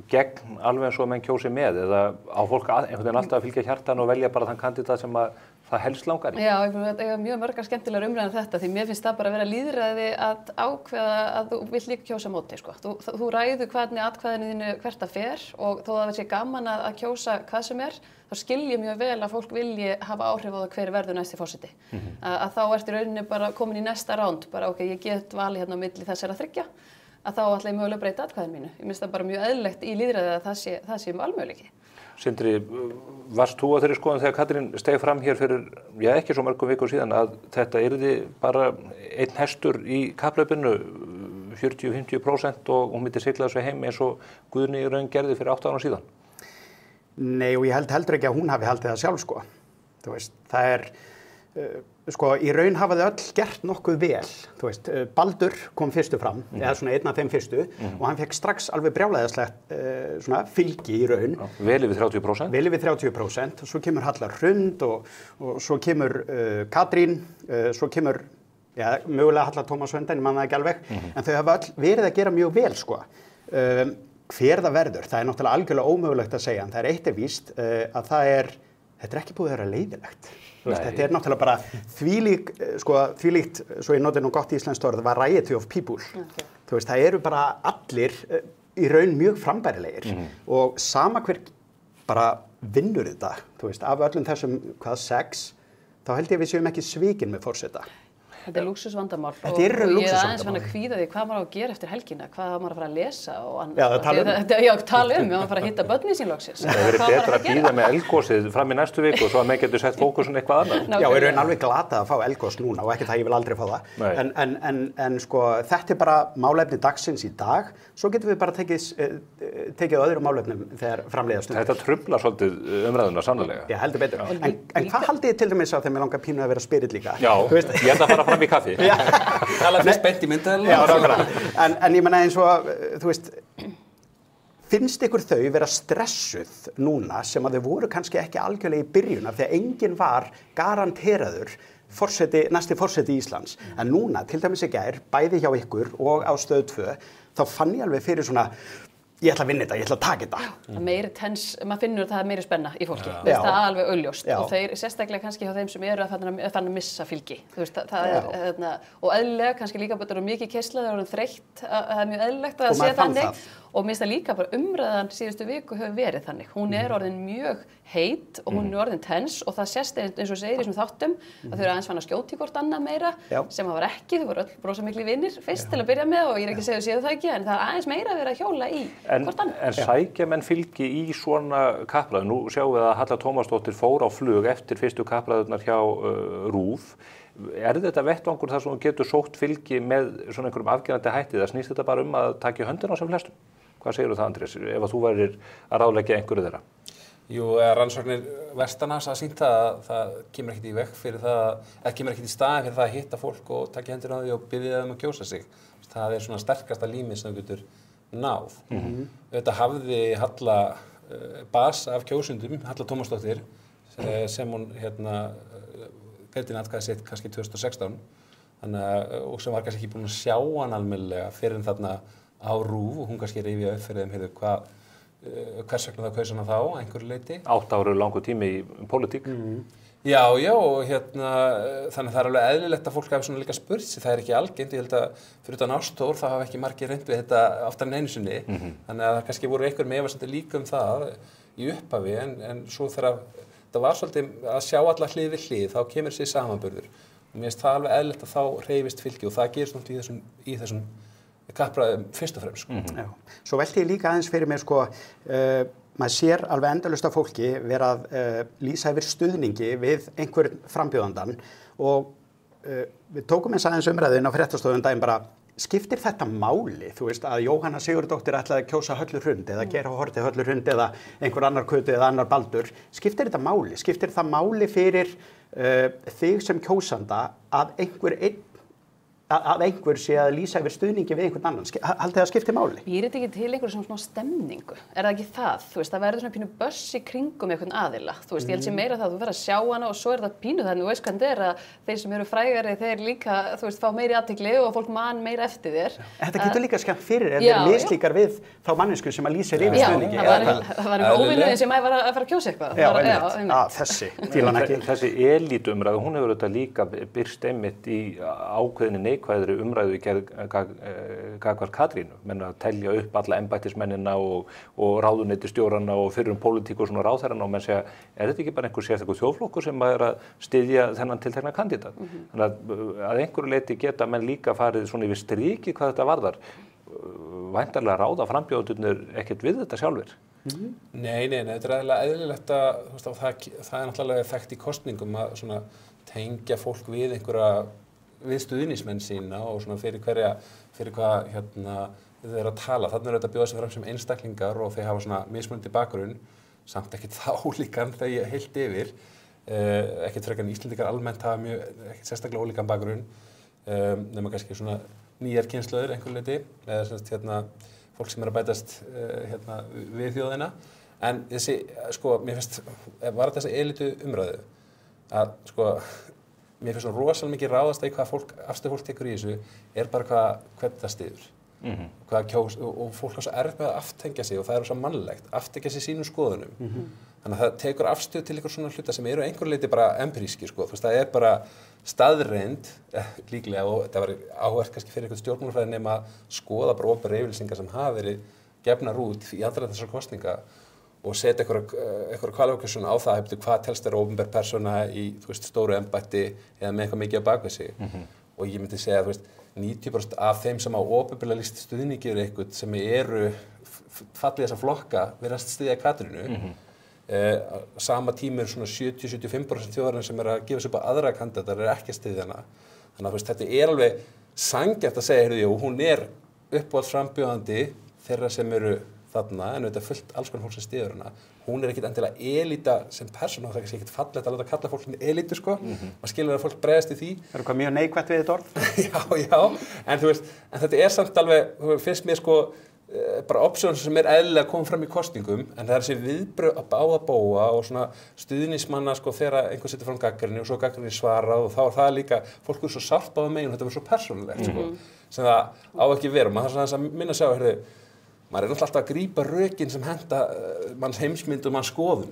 gegn alveg eins og menn kjósi með eða á fólk einhvern veginn alltaf að fylgja hjartan og velja bara þann kandidat sem að það helst langar í? Já, ég hef mjög mörgar skemmtilegar umræður þetta því mér finnst það bara að vera lýðræði að ákveða að þú vill líka kjósa móti sko. Þú ræður hvernig atkvæðinu þínu hvert það fer og þó það sé gaman að kjósa hvað sem er þá skilji mjög vel að fólk vilji hafa áhrif á það hver verður næsti forseti. Að þá ertu í rauninni bara komin í næsta ránd bara ok, ég get valið hérna á milli þessara 3 að þá ætla ég mögulega að breyta atkvæðinu mínu. Ég finnst það bara mjög eðlilegt í lýðræði að það sé valmöguleiki. Sindri, varst þú á þeirri skoðun þegar Katrín steig fram hér fyrir, ekki svo mörgum vikum síðan, að þetta yrði bara einn hestur í kapphlaupinu, 40-50% og hún myndi sigla þessu heim eins og Guðni í raun gerði fyrir 8 árum síðan? Nei, og ég held heldur ekki að hún hafi haldið það sjálf, sko. Þú veist, það er, sko, í raun hafa þau öll gert nokkuð vel. Þú veist, Baldur kom fyrstu fram, eða svona einn af þeim fyrstu, og hann fekk strax alveg brjálæðislegt svona fylgi í raun. Vel yfir 30%? Vel yfir 30%, og svo kemur Halla Hrund og svo kemur Katrín, svo kemur, já, mögulega Halla Tómas Sveinstein, ég man það ekki alveg, en þau hafa öll verið að gera mjög vel, sko. Hver það verður, það er náttúrulega algjörlega ómögulegt að segja, en það er eitt víst að þetta er ekki búið að vera leiðilegt. Þetta er náttúrulega bara þvílíkt, svo ég noti nú gott íslenskt orð, variety of people. Þú veist, það eru bara allir í raun mjög frambærilegir og sama hver bara vinnur þetta, þú veist, af öllum þessum, 6, þá held ég við séum ekki svikin með forseta. Þetta er lúxusvandamál Þetta er og ég er aðeins lúxusvandamál. fann að kvíða því hvað maður á að gera eftir helgina, hvað maður að fara að lesa og annað. Já, tala um. Já, tala um, maður fara að hitta börnin sín loksins. Það verið betra að bíða með eldgosið fram í næstu viku svo að menn getur sett fókusun eitthvað annað. Já, ég er alveg glatað að fá eldgos núna og ekki það ég vil aldrei fá það. En sko, þetta er bara málefni dagsins í dag, svo getum við bara tekið öðrum málefnum þegar framleiða stund. Þetta truflar svolítið umræðuna sannlega. Já, heldur betur. En hvað haldið þið til dæmis á þegar mér langar pínu að vera spyrill líka? Já, ég ætla að fara fram í kaffi. Tala fyrst beint í myndaðalina. Já, nákvæmlega. En ég meina eins og, þú veist, finnst ykkur þau vera stressuð núna sem að þau voru kannski ekki algjörlega í byrjun af því að enginn var garanteraður næsti forseti Íslands. En núna, til dæmis í gær, bæði hjá ykkur og á Stöð 2, þá fann ég alveg fyrir svona, ég ætla að vinna þetta, ég ætla að taka þetta. Það meiri tens, maður finnur að það er meiri spenna í fólki. Já. Það er alveg augljóst Já. og þeir sérstaklega kannski hjá þeim sem eru að missa fylgi. Þú veist, það er og eðlilega kannski líka bara mikið keyrsla, það er þreytt, það er mjög eðlilegt að sé þannig. Og mér finnst það líka bara umræðan síðustu viku hefur verið þannig. Hún er orðin mjög heit og hún er orðin tens og það sést eins og segir í þessum þáttum að þau eru aðeins fann að skjóta í hvort annað meira sem það var ekki, þau voru öll brosamikli vinir fyrst til að byrja með og ég er ekki að segja séu það ekki en það er aðeins meira að vera að hjóla í hvort annað. En sækja menn fylgi í svona kappræður? Nú sjáum við að Halla Tómasdóttir fór á flug eftir fyrstu kappræðurnar hjá RÚV. Er þetta vettvangur þar sem þú getur sótt fylgi með svona einhverjum afgerandi hætti? Það snýst þetta bara að taka í höndina á sem flestum? Hvað segir það, Andrés, ef að þú værir að ráðleggja einhverju þeirra? Jú, rannsóknir Vestanhafs að sýnta að það kemur ekkert í veg fyrir það, eða kemur ekkert í staðinn fyrir það að hitta fólk og taka hendina á því og biðja þeim að kjósa sig. Það er svona sterkasta límið sem þú getur náð. Þetta hafði Halla bas af kjósundum, Halla Tómasdóttir, sem hún greiddi atkvæði sitt kannski 2016, og sem var kannski ekki búin að sjá hann almennilega fyrir þarna á RÚV og hún kannski rifja upp fyrir þeim, heyrðu, hvers vegna það kaus hana þá, einhverju leyti. 8 ára langur tími í pólitík. Já, og þannig að það er alveg eðlilegt að fólk hafi svona líka spurt sig, það er ekki algengt, ég held að fyrir utan Ástór þá hafa ekki margir reynt við þetta oftar en einu sinni, þannig að það kannski voru einhver með efasemdir líka um það í upphafi, en svo þegar það var svolítið að sjá alla hlið við hlið, þá kemur sér samanburður og mér finnst það alveg eðlilegt að þá hreyfist fylgi og það gerist náttúrulega í þessum kappræðum fyrst og fremst. Já. Svo velti ég líka aðeins fyrir mér maður sér alveg endalaust af fólki vera að lýsa yfir stuðningi við einhvern frambjóðandan og við tókum eins aðeins umræðin á fréttastofun daginn bara skiptir þetta máli, þú veist að Jóhanna Sigurðardóttir ætlaði að kjósa Höllu Hrund eða Geir H. Haarde Höllu Hrund eða einhver annar Kötu eða annar Baldur, skiptir þetta máli? Skiptir það máli fyrir þig sem kjósanda að einhver sé að lýsa yfir stuðningi við einhvern annan? Haldið það skipti máli? Býr þetta ekki til einhverjum smá stemningu? Er það ekki það? Þú veist, það verður svona pínu böss í kringum einhvern aðila. Þú veist, ég held sé meira það að þú verður að sjá hana og svo er það pínu þannig, þú veist hvað þetta er að þeir sem eru frægari, þeir líka, þú veist, fá meiri athygli og fólk man meira eftir þér. Þetta getur líka skemmt fyrir ef þeir mislíkar við þá mannesku sem að lýsa yfir stuðningi. Það var einhver óvinnuðin sem var að fara að kjósa eitthvað. Þessi elítumræða, hún hefur þetta líka birst einmitt í ákveðinni neikvæðri umræðu í gerð gagnvart Katrínu, menn að telja upp alla embættismennina og ráðuneytisstjórana og fyrrum pólitík og svona ráðherrana og menn segja, er þetta ekki bara einhver sérstakur þjóðflokkur sem er að styðja þennan tiltekna kandidat? Þannig að einhverju leyti geta menn líka farið svona yfir strikið hvað þetta varðar. Væntanlega ráða frambjóðendurnir ekkert við þetta sjálfir. Nei, þetta er eðlilegt að, þú veist, það er náttúrulega effekt í kosningum að svona tengja fólk við við stuðningsmenn sína og svona fyrir hvað þau eru að tala. Þarna eru þetta að bjóða sig fram sem einstaklingar og þeir hafa svona mismunandi bakgrunn, samt ekkert þá líkan þegar ég heilt yfir. Ekkert frekar en Íslendingar almennt hafa ekkert sérstaklega ólíkan bakgrunn, nema kannski svona nýjar kynslóðir einhver leyti, eða svona fólk sem er að bætast við þjóðina. En þessi, mér finnst, var þetta þessi elitu umræðu, að mér finnst svona rosalega mikið ráðast í hvað afstöðu fólk tekur í þessu, er bara hvernig það styður. Hvað kjós, og fólk er svo erfitt með að aftengja sig og það er svo mannlegt, aftengja sig sínum skoðunum. Þannig að það tekur afstöðu til einhver svona hluta sem eru einhver leyti bara empiríski, Þú veist, það er bara staðreind, líklega, og það var áhvert kannski fyrir einhvern stjórnmálafræði nema að skoða bara opinberar yfirlýsingar sem hafa verið gefnar út í aðdraganda þessara kosninga og setja einhverja kvalifikason á það, hvað telst vera opinber persóna í, þú veist, stóru embætti eða með eitthvað mikið á bak við sig. Og ég myndi segja, þú veist, 90% af þeim sem á opinberlega lýst stuðningi eru eitthvað sem eru fallið þessa flokka virðast styðja Katrínu. Sama tíma eru svona 70-75% þjóðarinnar sem eru að gefa sig upp á aðra kandidatar eru ekki að styðja hana. Þannig að þú veist, þetta er alveg sanngjarnt að segja, heyrðu, hún er uppáhaldsframbjóðandi þeirra sem eru þarna, en þetta er fullt alls konar fólk sem styður hana. Hún er ekkit endilega elita sem persóna, það er kannski ekkit fallegt að láta kalla fólk elitu, maður skilur að fólk bregðast í því. Það eitthvað mjög neikvætt við þetta orð? Já, en þú veist, en þetta er samt alveg, finnst mér bara option sem er eðlilega að koma fram í kosningum, en það er þessi viðbrögð að báða bóa og svona stuðningsmanna þegar einhver setur fram gagnrýni og svo gagnrýni svarað og þá er það líka, fólk er svo sárt báða megin og þetta verður svo persónulegt, sem það á ekki vera. Maður þarf að minna að sjá, heyrðu, maður er náttúrulega alltaf að grípa rökin sem henda manns heimsmynd og manns skoðun,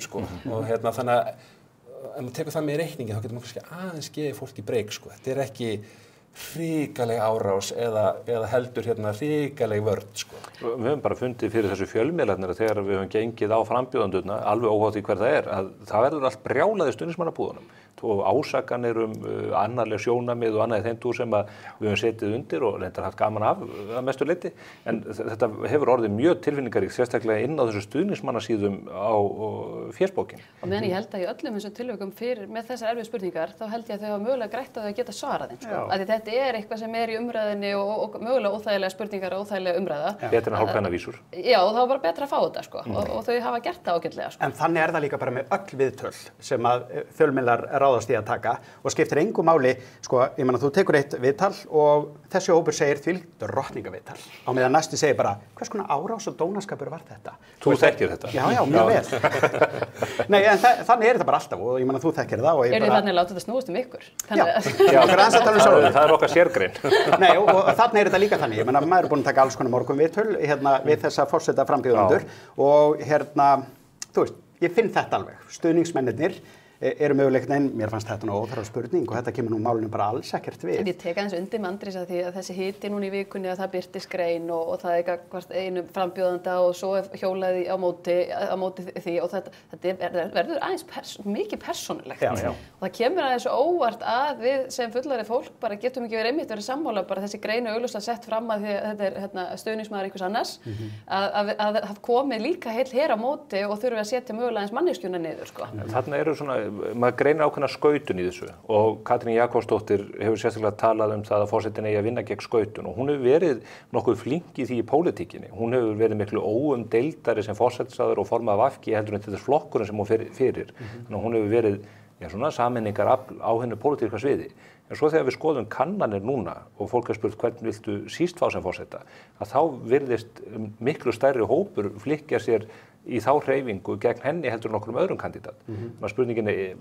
og þannig að ef maður tekur það með í reikningi þá getur maður kannski aðeins gefið fólki break, Þetta er ekki hrikaleg árás eða heldur hrikaleg vörn, Við höfum bara fundið fyrir þessu fjölmiðlarnir að þegar við höfum gengið á frambjóðendurna, alveg óhátt í hver það er, að það verður allt brjálaði stuðningsmannabúðunum og ásakanir annarleg sjónamið og annað í þeim túr sem við höfum setið undir og reyndar haft gaman af að mestu leyti, en þetta hefur orðið mjög tilfinningaríkt, sérstaklega inn á þessu stuðningsmannasíðum á fésbókin. Og meðan ég held að í öllum þessum tilvikum með þessar erfiðu spurningar, þá held ég að þau hafa mögulega grætt að þau geta svarað þeim, Af því þetta er eitthvað sem er í umræðinni og mögulega óþægilega spurningar og óþægilega umræða. Betra en hálfkvæðna vísur. Já, og þá var bara betra að fá þetta, og þau hafa gert það ágætlega, En þannig er það líka bara með öll viðtöl sem að fjölmiðlar ráðast í að taka og skiptir engu máli, ég meina þú tekur eitt viðtal og þessi hópur segir því drottningaviðtal. Á meðan næsti segir bara, hvers konar árás og dónaskapur var þetta? Þú þekkir þetta. Já, mjög vel. Nei, en þannig er þetta bara alltaf og ég meina þú þekkir það og ég bara... þannig að láta þetta snúast ykkur? Það er okkar sérgrein. Nei, og þannig er þetta líka þannig. Ég meina, maður er búin að taka alls konar morgunviðtöl við þessa forseta frambjóðendur og þú veist, ég finn þetta alveg. Stuðningsmennirnir eru mögulegt, en mér fannst þetta óþarfa spurning og þetta kemur nú málinu bara alls ekkert við. En ég tek aðeins undir með Andrés að því að þessi hiti núna í vikunni að það birtist grein og það er hvert einum frambjóðanda og svo hjólaði á móti því og þetta verður aðeins mikið persónulegt. Og það kemur aðeins óvart að við sem fullari fólk bara getum ekki verið sammála bara þessi grein og augljóslega sett fram að því að þetta er stuðningsmaður einhvers annars að það komi líka heill her á móti og þurfi að setja mögulega eins manneskjuna niður, Þarna eru svona maður greinir ákveðna skautun í þessu og Katrín Jakobsdóttir hefur sérstaklega talað það að forsetinn eigi að vinna gegn skautun og hún hefur verið nokkuð flink í því í pólitíkinni. Hún hefur verið miklu óumdeildari sem forsætisráðherra og formaður VG heldur en til þess flokkurinn sem hún fyrir. Þannig að hún hefur verið svona sameiningar á hennu pólitíska sviði. En svo þegar við skoðum kannanir núna og fólk er spurt hvernig viltu síst fá sem forseta, að þá virðist miklu stærri hópur flykkja sér í þá hreyfingu gegn henni heldur nokkrum öðrum kandidat. Spurningin er,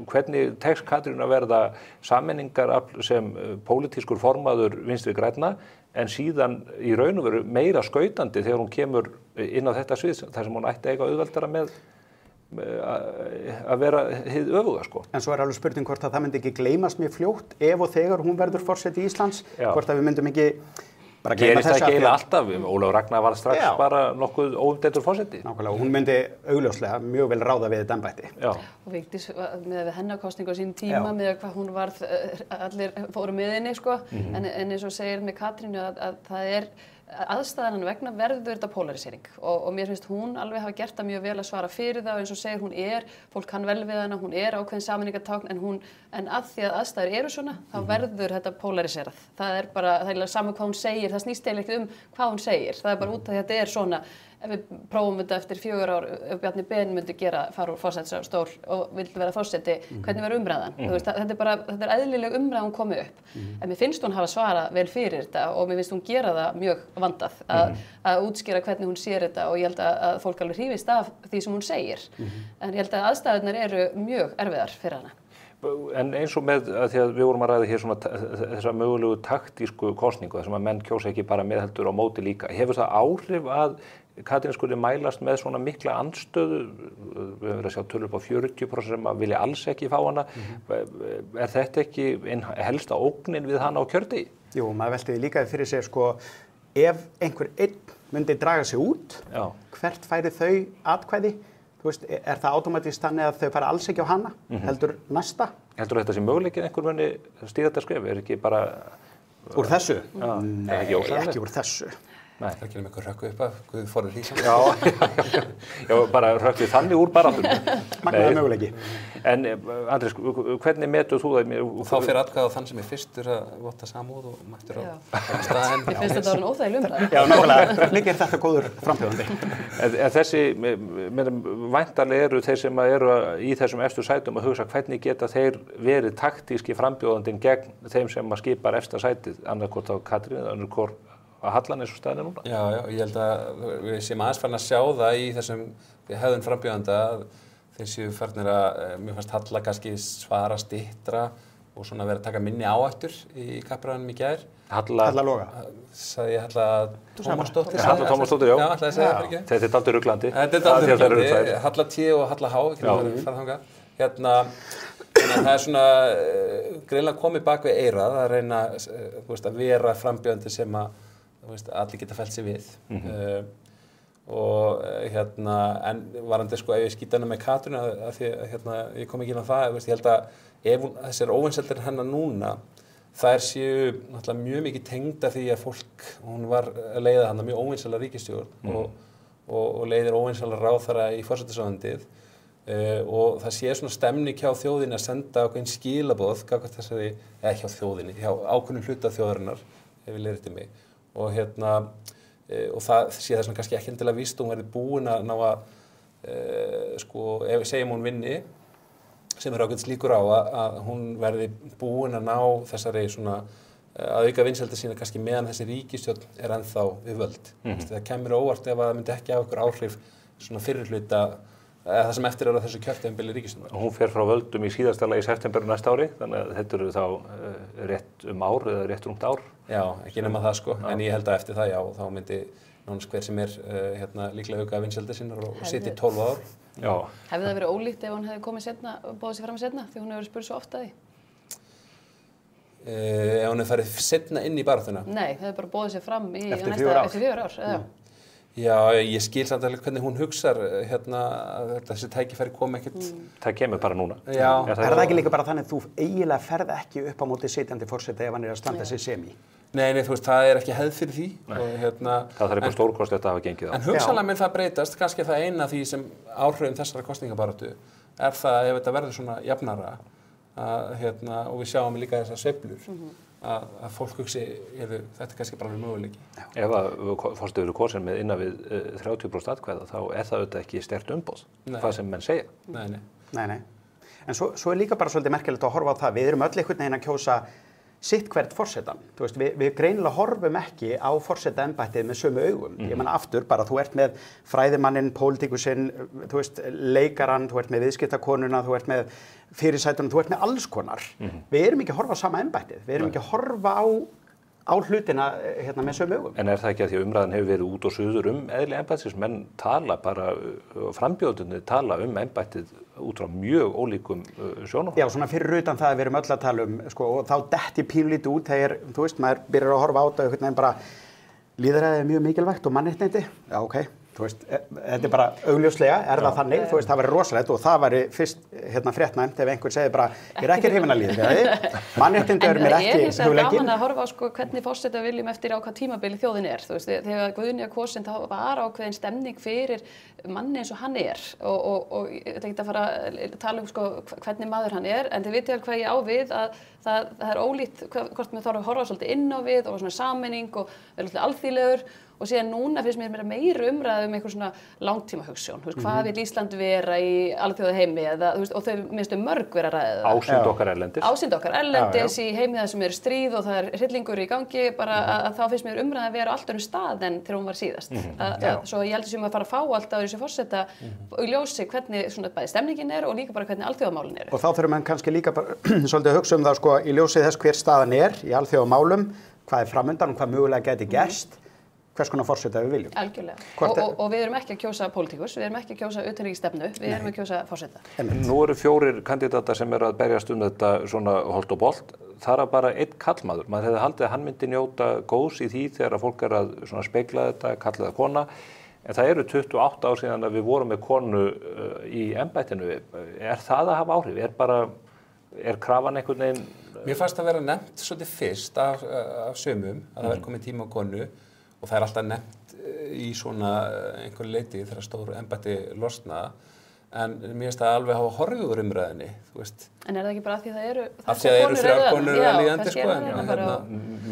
hvernig tekst Katrín að verða sameiningarafl sem pólitískur formaður Vinstri grænna, en síðan í raun og veru meira skautandi þegar hún kemur inn á þetta svið, þar sem hún ætti eiga auðveldara með að vera hið öfuga, En svo er alveg spurning hvort að það myndi ekki gleymast mjög fljótt ef og þegar hún verður forseti Íslands, hvort að við myndum ekki bara gerist það ekki eiginlega alltaf. Ólafur Ragnar var strax bara nokkuð óumdeildur forseti. Nákvæmlega, og hún myndi augljóslega mjög vel ráða við þetta embætti. Og Vigdís með hennar kosningu á sín tíma, með hvað hún varð, allir fóru með henni, en eins og segir með Katrínu að það er aðstæðan vegna verður þetta polarisering og mér finnst hún alveg hafa gert það mjög vel að svara fyrir það og eins og segir hún fólk kann vel við hana, hún ákveðin sameiningartákn en að því að aðstæður eru svona, þá verður þetta polariserað. Það er sama hvað hún segir, það snýst eiginlega ekki hvað hún segir, það bara út að þetta svona, ef við prófum þetta eftir 4 ár, ef Bjarni Ben myndi fara úr forsætisstól og vildi vera forseti, hvernig verður umræðan? Þetta eðlileg umræðan komið upp. En mér finnst hún hafa svarað vel fyrir þetta og mér finnst hún gera það mjög vandað að útskýra hvernig hún sér þetta og ég held að fólk alveg hrífist af því sem hún segir. En ég held að aðstæðurnar eru mjög erfiðar fyrir hana. En eins og með, að því að við vorum að ræða hér svona þessa mögulegu taktísku kosningu, þar sem að menn kjósa ekki bara meðheldur á móti líka. Hefur það áhrif að Katrín skuli mælast með svona mikla andstöðu? Við höfum verið að sjá tölur upp á 40% sem að vilja alls ekki fá hana. Þetta ekki helsta ógnin við hana á kjördegi? Jú, maður veltiði líka fyrir sig, ef einhver einn myndi draga sig út, hvert færi þau atkvæði? Það automatist þannig að þau fara alls ekki á hana, heldur næsta? Heldur þetta sé möguleikin einhver muni stíga þetta skref? Ekki bara... Úr þessu? Nei, ekki úr þessu. Það er ekki eitthvað rökku upp af Guð forður því saman. Já, bara rökku þannig úr baráttunum. Magnaði möguleiki. En Andrés, hvernig metur þú það? Og þá fyrir atkvæða á þann sem er fyrstur að votta samúð og mættur á staðinn. Ég finnst þetta óþægileg umræða. Já, nákvæmlega. Mikið þetta góður frambjóðandi. En þessi, væntanlega eru þeir sem eru í þessum efstu sætum að hugsa hvernig geta þeir verið taktíski frambjóðandinn gegn þeim sem að skipar efsta sætið, annarkvort á Katrín eða annarkvort að hallan eins og staðinu núna? Já, ég held að við séum aðeins farin að sjá það í þessum hefðun frambjóðanda að þeir séu farnir að, mér fannst Halla kannski svara styttra og svona vera að taka minni áhættur í kappræðunum í gær. Halla Loga. Sagði ég Halla Tómasdóttir? Halla Tómasdóttir, já. Já, ætlaði að segja það ekki. Þetta er dálítið ruglandi. Þetta er dálítið ruglandi. Halla T og Halla H, ekki verið að fara þangað. Það er svona greinlega komið bak við eyrað að reyna að vera frambjóðandi sem að allir geta fælt sig við. En varandi ef ég skýta hana með Katrín að því að ég kom ekki inn á það, ég held að ef þessar óvinsældir hennar núna, þær séu náttúrulega mjög mikið tengda því að hún var að leiða hana mjög óvinsæla ríkisstjórn og leiðir óvinsæla ráðherra í forsætisráðuneytið og það sé svona stemning hjá þjóðinni að senda ákveðin skilaboð gagnvart þessari, eða hjá þjóðinni, hjá ákveðnum hluta þjóðarinnar, ef ég leiðir til mig. Og það sé þess vegna kannski ekki endilega víst hún verði búin að ná að ef segjum hún vinni sem ákveðins líkur á að hún verði búin að ná þessari svona að auka vinsælda sína kannski meðan þessi ríkisstjórn er ennþá við völd. Það kemur óvart ef það myndi ekki hafa okkur áhrif svona fyrri hluta það sem eftir er á þessu kjörtímabili ríkisstjórnar. Hún fer frá völdum í síðasta lagi í september næsta ári, þannig að þetta eru þá rétt ár eða rétt rúmt ár. Já, ekki nema það en ég held að eftir það, já, þá myndi nánast hver sem er líklega auka vinsælda sínar og sitja í 12 ár. Já. Hefði það verið ólíkt ef hún hefði komið seinna og boðið sig fram seinna, því hún hefur spurt svo oft að því? Ef hún hefði farið seinna inn í baráttuna? Nei, það hefði bara boðið sig fram eftir 4 ár. Já, ég skil samt alveg hvernig hún hugsar að þessi tækifæri kom ekkert. Það kemur bara núna. Já. Er það ekki líka bara þannig að þú eiginlega ferð ekki upp á móti sitjandi forseta ef hann er að standa sig semi? Nei, þú veist, það er ekki hefð fyrir því. Það þarf eitthvað stórkost að hafa gengið á. En hugsanlega mun það breytast, kannski það eina af því sem áhrifum þessara kosningabaráttu er það ef þetta verður svona jafnara og við sjáum líka þessar sveiflur. Að fólk hugsi, þetta er kannski bara möguleiki. Ef að forseti verður kosin með innan við 30% atkvæða, þá er það auðvitað ekki sterkt umboð, hvað sem menn segja. Nei. En svo er líka bara svolítið merkilegt að horfa á það. Við erum öll einhvern veginn að kjósa sitt hvert forsetan. Þú veist, við greinilega horfum ekki á forsetaembættið með sömu augum. Ég meina aftur, bara þú ert með fræðimanninn, pólitíkusinn, þú veist, leikarann, þú ert með viðskiptakonuna, þú ert með fyrirsætuna, þú ert með alls konar. Við erum ekki að horfa á sama embættið. Við erum ekki að horfa á hlutina með sömu augum. En er það ekki að því að umræðan hefur verið út og suður eðli embættisins? Menn tala bara, frambjóðendurnir tala embættið út frá mjög ólíkum sjónarhornum. Já, svona fyrir utan það að við erum öll að tala og þá detti pínlítið út þegar, þú veist, maður byrjar að horfa á þetta og einhvern veginn bara lýðræðið er mjög mikilvægt og mannréttindi. Já, ok, þú veist, þetta bara augljóslega, það þannig, þú veist, það væri rosalegt og það væri fyrst fréttnæmt ef einhver segir bara, ég er ekki hrifinn af lýðræði, mannréttindi eru mér ekki hugleggin. En hugleggin. gaman að horfa á sko, hvernig forseta viljum eftir á hvað tímabili þjóðin þá veist, þegar Guðni var kosinn þá var ákveðin stemning fyrir manni eins og hann og ég ætla ekki að fara að tala sko, hvernig maður hann en þið vitið hvað ég á við að það ólíkt hvort með þarf að horfa svolítið inn á við og svona sammenning og vel alþýðlegur og síðan núna finnst mér meira umræðu einhver svona langtíma hugsjón, þú veist, hvað vill Ísland vera í alþjóða heimi eða, þú veist, og þau minnstu mörg vera ræðið. Ásýnd okkar erlendis í heimi það sem stríð og það hryllingur í gangi, bara að þá finnst mér umræðu að vera á allt öðrum stað en þegar hún var síðast. Svo ég heldur sem að fara að fá alltaf á þessu forseta og ljósi hvernig svona bæði stemningin og líka bara hvernig alþjóðamálin Og þá þurfum við kannski líka bara svolítið að hugsa það sko í ljósi þess hver staðan í alþjóðamálum, hvað framundan og hvað mögulega gæti gerst. Hvers konar forseta við viljum. Algjörlega. Og við erum ekki að kjósa pólitíkus, við erum ekki að kjósa utanríkisstefnu, við erum að kjósa forseta. Nú eru 4 kandidatar sem eru að berjast þetta svona holt og bolt. Það bara einn karlmaður. Maður hefði haldið að hann myndi njóta góðs í því þegar að fólk að svona spegla þetta, kalla það kona. En það eru 28 ár síðan að við vorum með konu í embættinu. Er það að hafa áhrif? Er krafan einhvern veginn? Mér fannst að vera nefnt svolítið fyrst af sumum að það verið komið tíma á konu. Og það alltaf nefnt í svona einhverju leyti þegar stóru embætti losna. En mér finnst það alveg hafa horfið úr umræðinni, þú veist. En það ekki bara af því það eru... Af því það eru 3 konur líðandi, sko.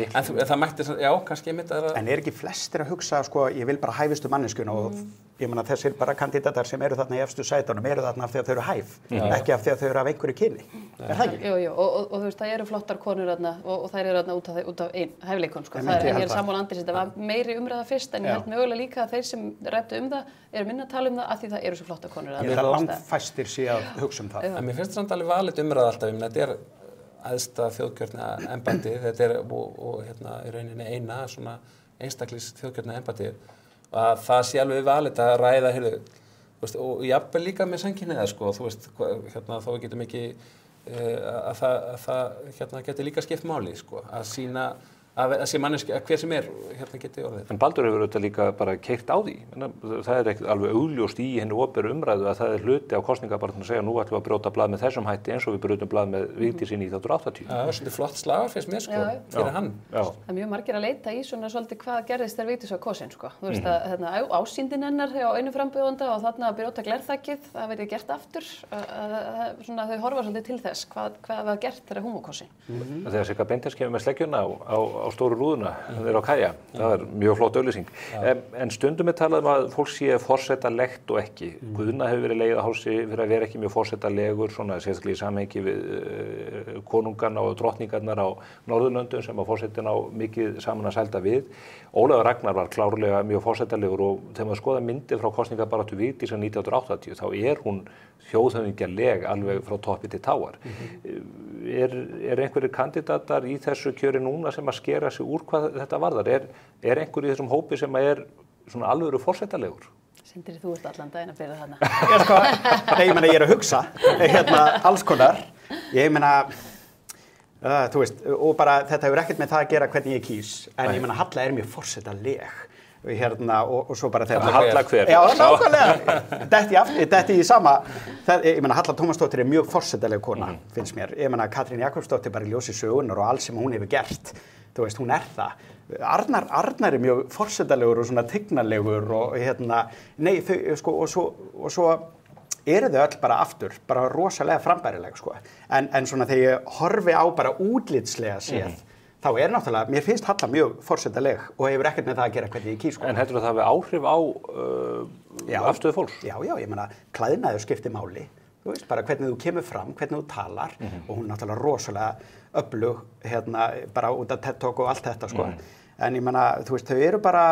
En það mætti, já, kannski einmitt að... En ekki flestir að hugsa, sko, ég vil bara hæfustu manneskuna og ég meina þessir bara kandidatar sem eru þarna í efstu sætunum eru þarna af því að þau eru hæf, ekki af því að þau eru af einhverju kyni. Er það ekki? Jú, og þú veist, það eru flottar konur þarna og þær eru þarna út af hæfileikum, sko. Ég er sammála Andrés, þetta var meiri umræða fyrst, en ég held mögulega líka að þeir sem ræddu það eru minna að tala það af því það eru svo flottar konur þarna. Það er langfæstir sé að hugsa það. En mér finnst það samt alveg valið umræða alltaf, þetta er æðsta þjóðkjörna embætti, þetta er og í rauninni eina svona einstaklis þjóðkjörna embætti að það sé alveg valið að ræða, og jafnvel líka með samkynhneigða, sko, þú veist, þá við getum ekki að það geti líka skipt máli, sko, að sýna að sé manneski að hver sem geti orðið. En Baldur hefur auðvitað líka bara keyrt á því. Það ekkert alveg augljóst í henni opinberu umræðu að það hluti á kosningabaráttunni að segja nú ætlum við að brjóta blað með þessum hætti eins og við brjótum blað með Vigdísi 1980. Það er svolítið flott slagur finnst mér, sko, fyrir hann. Það er mjög margir að leita í svona svolítið hvað gerðist þegar Vigdís var kosin, sko. Þú veist að ásýndin hennar hjá einu frambjóðanda og þarna að brjóta glerþakið, það verið gert aftur. Svona þau horfa svolítið til þess hvað var gert þegar hún var kosin. Þegar Sigga Beinteins kemur með sleggjuna á stóru rúðuna þeirra á Kaja. Það er mjög flott auglýsing. En stundum talað að fólk sé forsetalegt og ekki. Guðna hefur verið legið á hálsi fyrir að vera ekki mjög forsetalegur, svona sérstaklega í samhengi við konungana og drottningarnar á Norðurlöndum sem að forsetin á mikið saman að sælda við. Ólafur Ragnar var klárlega mjög forsetalegur og þegar maður skoða myndir frá kosningabaráttu Vigdísar 1980 þá er hún þjóðhöfðingjaleg alveg frá toppi til táar. Er einhverjir kandidatar í þessu kjöri núna sem að skera sig úr hvað þetta varðar? Er einhver í þessum hópi sem að er svona alvöru forsetalegur? Sindri, þú ert allan daginn að byrja þarna. Ég meina, ég er að hugsa, alls konar. Ég meina, þú veist, og bara þetta hefur ekkert með það að gera hvernig ég kýs. En ég meina, Halla er mjög forsetalegur. Og svo bara þegar Halla hver? Já, nákvæmlega. Detti í sama. Ég meina, Halla Tómasdóttir er mjög forsetaleg kona, finnst mér. Ég meina, Katrín Jakobsdóttir bara í ljósi sögunar og allt sem hún hefur gert. Þú veist, hún er það. Arnar er mjög forsetalegur og svona tignarlegur og nei, þau, sko, og svo eru þau öll bara aftur, bara rosalega frambærileg, sko. En svona þegar ég horfi á bara útlitslega séð, þá er náttúrulega, mér finnst Halla mjög forsetaleg og hefur ekkert með það að gera hvernig ég kýs, sko. En heldur það hafi áhrif á afstöðu fólks? Já, ég meina, klæðnaður skiptir máli. Þú veist, bara hvernig þú kemur fram, hvernig þú talar og hún er náttúrulega rosalega öflug, bara út af TED Talk og allt þetta, sko. En ég meina, þú veist, þau eru bara,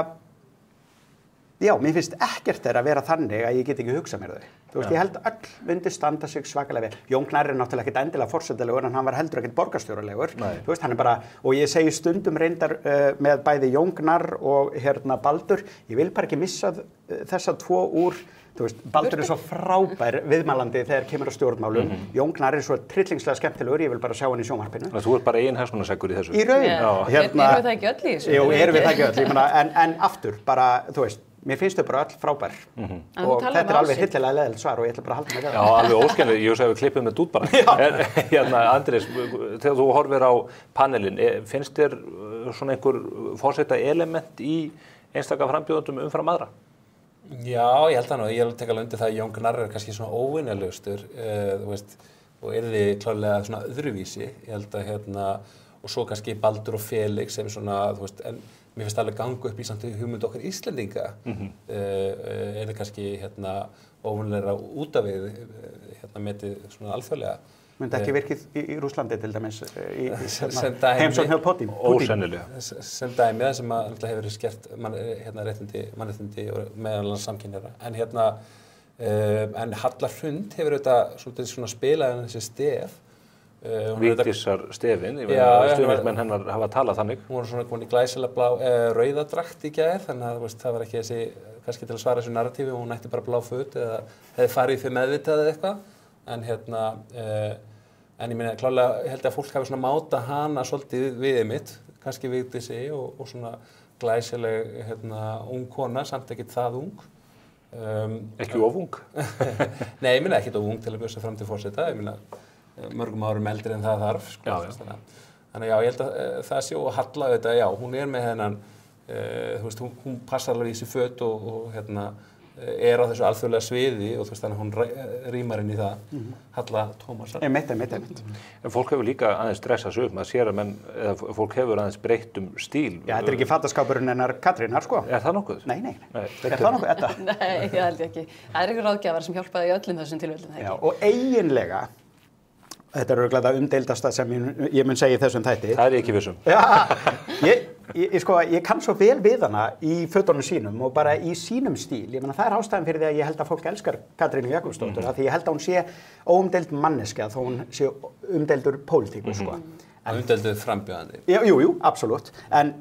já, mér finnst ekkert þeirra að vera þannig að ég get ekki hugsað mér þau. Þú veist, ég held öll myndi standa sig svakalega vel. Jón Gnarr er náttúrulega ekkert endilega forsetalegur en hann var heldur ekkert borgarstjóralegur. Þú veist, hann er bara, og ég segi stundum reyndar með bæði Jón Gnarr og Baldur, ég vil bara ekki missa þessa tvo úr. Þú veist, Baldur er svo frábær viðmælandi þegar kemur á stjórnmálum. Jón Gnarr er svo tryllingslega skemmtilegur, ég vil bara sjá hann í sjónvarpinu. Þú ert bara ein hagsmunaseggur í þessu. Í raun. Erum við það ekki öll í þessu? Jú, erum við það ekki öll. Ég meina, en aftur, bara, þú veist, Mér finnst þau bara öll frábær þú og talar þetta er um alveg ásýnd. hillilega leðilt svar og ég ætla bara að halda mig við Já, alveg óskiljanlega, ég hugsa að við klippum með dút bara. Andrés, þegar þú horfir á panelin, finnst þér svona einhver forseta element í einstaka frambjóðundum umfram aðra? Já, ég held það nú. Ég tek alveg undir það að Jón Gnarr kannski svona óvinnulegstur, þú veist, og yrði klárlega svona öðruvísi. Ég held að og svo kannski Baldur og Felix sem svona, þú veist, en mér finnst alveg ganga upp í samt hugmynd okkar Íslendinga. Er það kannski óvinnulegra út af við, metið svona alþjóðlega. Myndi ekki virkið í Rússlandi til dæmis í heimsókn hjá Putin. Ósennilega. Sem dæmi það sem alltaf hefur verið skert mannréttindi og meðal annars samkynhneigðra. En Halla Hrund hefur auðvitað svolítið svona spilað þessi stef. Vigdísar stefin, stuðningsmenn hennar hafa talað þannig. Hún var svona komin í glæsilega rauðadrakt í gær, þannig að það var ekki þessi, kannski til að svara þessu narratífi, hún ætti bara blá föt eða hefði farið fyrir meðvitað eða eitthvað. En ég meina, klárlega, ég held að fólk hafi svona máta hana svolítið við einmitt, kannski Vigdísi og svona glæsileg ung kona, samt ekkert það ung. Ekki of ung? Nei, ég meina ekkert of ung til að bjóða sig fram til forseta, ég meina mörgum árum eldri en það þarf, sko. Þannig já, ég held að það sé og Halla auðvitað, já, hún er með hennan, þú veist, hún passar alveg í þessi föt og er á þessu alþjóðlega sviði og þú veist, þannig hún rýmar inn í það, Halla Tómasar. Einmitt. En fólk hefur líka aðeins stressað sig upp, maður sér að fólk hefur aðeins breytt stíl. Já, þetta er ekki fataskápurinn hennar Katrínar, sko. Er það nokkuð? Nei. Er það nokkuð, Edda? Nei, ég held ekki. Það er ykkur ráðgjafar sem hjálpaði í öllum þessum tilfellum. Já, og eiginlega, þetta er örugglega það umdeildasta sem ég mun segja í þessum þætti. Það er ég ekki vissum. Já, ég kann svo vel við hana í fötunum sínum og bara í sínum stíl. Ég meina, það er ástæðan fyrir því að ég held að fólk elskar Katrínu Jakobsdóttur, af því ég held að hún sé óumdeild manneskja þó hún sé umdeildur pólitíkur, sko. Umdeildur frambjóðandi. Jú, absolutt. En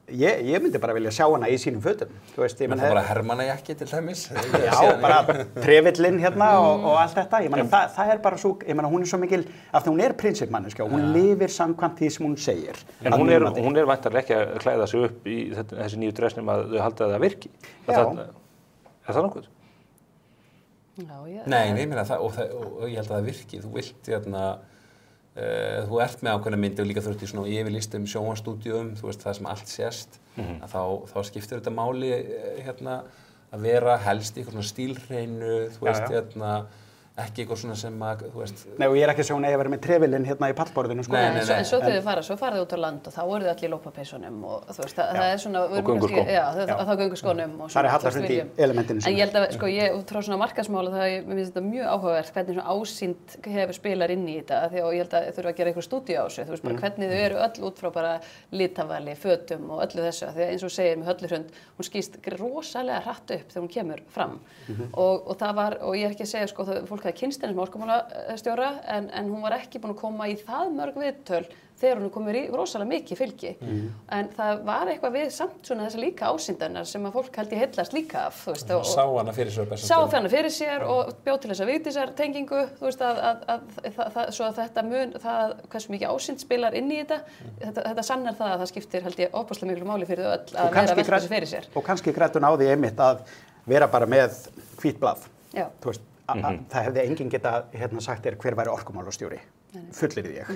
ég myndi bara vilja sjá hana í sínum fötum. Þú veist, ég meina það bara hermannajakki til dæmis. Já, bara trefillinn og allt þetta. Ég meina, það er bara svo, ég meina, hún er svo mikil, af því hún er prinsipmanneskja og hún lifir samkvæmt því sem hún segir. En hún er væntanlega ekki að klæða sig upp í þessi nýju dressnum að þau halda að það virki. Er það nokkuð? Nei, ég meina það, og ég held að það virki. Þú vilt, þú ert með ákveðna myndi og líka þú ert í svona yfirlýstum sjónvarpsstúdíum, þú veist það sem allt sést, að þá skiptir þetta máli að vera helst í eitthvað svona stílhreinu, þú veist, ekki eitthvað svona sem að, þú veist. Nei, og ég er ekki að sjá hún eigi að vera með trefilinn hérna í pallborðinu, sko. Nei. En svo þegar þið farið út á land og þá eru þið allir í lópapeysunum og þú veist, það er svona... Og gönguskóm. Já, þá gönguskónum og svona. Það er Halla Hrund í elementinu sinni. En ég held að, sko, ég út frá svona markaðsmála það mér finnst þetta mjög áhugavert hvernig svona ásýnd hefur spilar inn í þetta og ég held að þurfa að gera eitthvað stúdíu á þessu, þú veist, bara hvernig þau eru öll út frá bara litavali, fötum og öllu þessu, því eins og segir með Höllu Hrund, hún skýst rosalega hratt upp þegar hún kemur fram og það var, og ég er ekki að segja, sko, fólk hafði kynnst henni sem orkumálastjóra en hún var ekki búin að koma í það mörg viðtöl þegar hún komur í rosalega mikið fylgi en það var eitthvað við samt svona þessa líka ásýndarinnar sem að fólk held ég heillast líka af, þú veist, og sá hana fyrir sér sá hana fyrir sér og bjóð til þessa Vigdísar tengingu, þú veist, svo að þetta það hversu mikið ásýnd spilar inn í þetta sannar það að það skiptir held ég ofboðslega miklu máli fyrir þau öll að vera að velta þessu fyrir sér. Og kannski grætt hún á því einmitt að vera bara með hvítt blað, þú veist, það hefði enginn getað sagt þér hver væri orkumálastjóri. Fullir ég.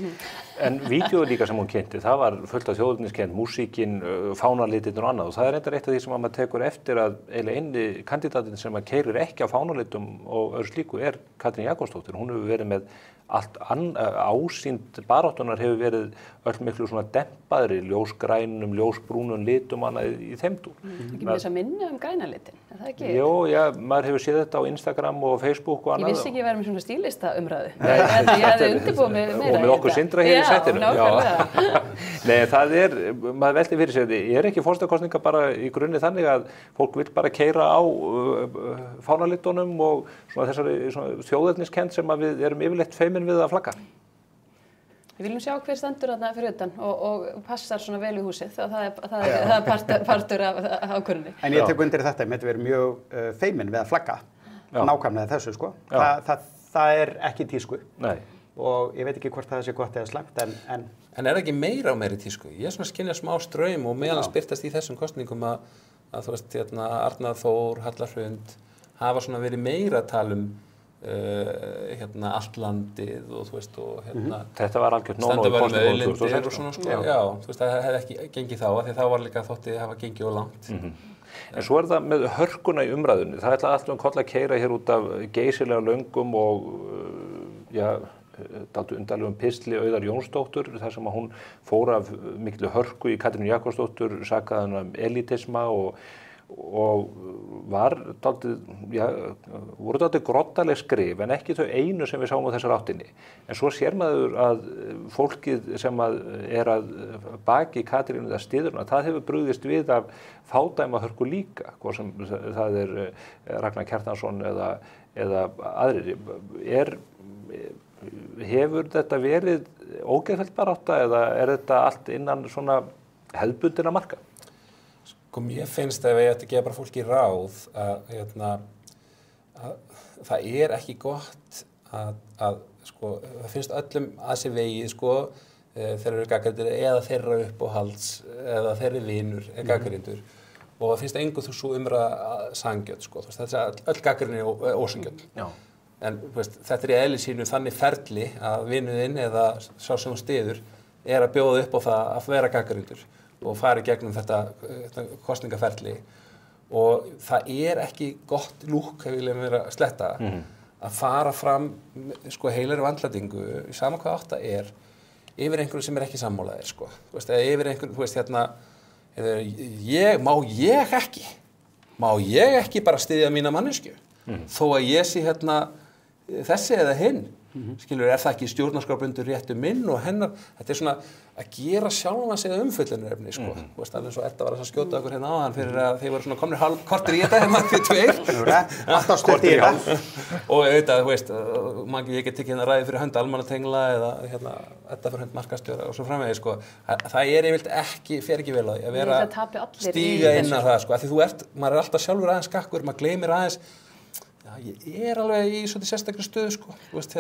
En vídeóið líka sem hún kynnti, það var fullt af þjóðerniskennd, músíkin, fánalitirnir og annað og það er eitt af því sem maður tekur eftir að eiginlega eini kandidatinn sem að keyrir ekki á fánalitum og öðru slíku er Katrín Jakobsdóttir. Hún hefur verið með allt ásýnd baráttunar hefur verið öll miklu svona dempaðri, ljósgrænum, ljósbrúnum litum annað í þeim dúr. Ekki með þess að minna græna litin, er það ekki? Jó, já, maður hefur séð þetta á Instagram og Facebook og annað. Ég vissi ekki að vera með svona stílista umræðu. Ég hefði undirbúið mig meira. Og með okkur Sindra hér í settinu. Já, nákvæmlega. Nei, það maður velti fyrir sér, er ekki forsetakosninga bara í grunni þannig að fólk vill bara keyra á fánalitunum og svona þessari þjóðerniskennd sem að við erum yfirleitt feimin við að flagga? Við viljum sjá hver stendur þarna fyrir utan og passar svona vel í húsið. Það er partur af ákvörðunni. En ég tek undir þetta, við erum mjög feimin við að flagga, nákvæmlega þessu, sko. Það er ekki tísku. Nei. Og ég veit ekki hvort það sé gott eða slæmt, en er það ekki meira á meiri tísku? Ég er svona skynja smá straum og meðan spyrtast í þessum kosningum að að þú veist, Arnar Þór, Halla Hrund hafa svona verið meira að tala allt landið og þú veist, og Þetta var algjört nóg í kosningum 2016. Og svona, sko, já, þú veist, það hefði ekki gengið þá, af því þá var líka þótti hafa gengið of langt. En svo það með hörkuna í umræðunni. Það ætla alltaf koll að keyra hér út af geysilega löngum og dálítið undarlegum pistli Auðar Jónsdóttur, þar sem að hún fór af miklu hörku í Katrínu Jakobsdóttur, sakaði hana elitisma og var voru dálítið grottaleg skrif, en ekki þau einu sem við sáum á þessar áttinni. En svo sér maður að fólkið sem að að baki Katrínu eða styðurna, það hefur brugðist við af fádæma hörku líka, hvort sem það Ragnar Kjartansson eða aðrir. Hefur þetta verið ógeðfelld barátta eða þetta allt innan svona hefðbundinna marka? Sko, mér finnst ef ég ætti að gefa bara fólki ráð að það ekki gott að sko, það finnst öllum að sér vegið, sko, þeir eru gagnrýndir eða þeirra uppáhalds eða þeirri vinur gagnrýndur og það finnst engu þú svo umræða sanngjöld, sko, þetta öll gagnrýni ósanngjöld. En veist, þetta í eðli sínu þannig ferli að vinuðinn eða sá sem hún styður að bjóða upp á það að vera gagnrýndur og fara í gegnum þetta kosningaferli og það ekki gott lúk, ef ég leyfi mér að sletta, að fara fram sko heilari vandlætingu í sama hvað átt það yfir einhverju sem ekki sammálaðir, sko. Þú veist, eða yfir einhverju, þú veist, má ég ekki bara styðja mína manneskju þó að ég sé þessi eða hinn, skilur, það ekki stjórnarskrárbundur réttu minn og hennar, þetta svona að gera sjálfan sig umfjöllunarefni, sko, þú veist, alveg svo Edda var að skjóta okkur hérna áðan fyrir að þeir voru svona komnir kortir í þetta við tveir, alltaf stutt í þetta og auðvitað, þú veist, ég get tekið hérna ræði fyrir hönd almannatengla eða Edda fyrir hönd markastjóra og svo framvegis, sko, það yfirleitt fer ekki vel á því að vera stíga inn á það, sko, af því maður alltaf sjálfur aðeins skakkur, maður gleymir aðeins ég alveg í svolítið sérstakri stöðu, sko, þú veist,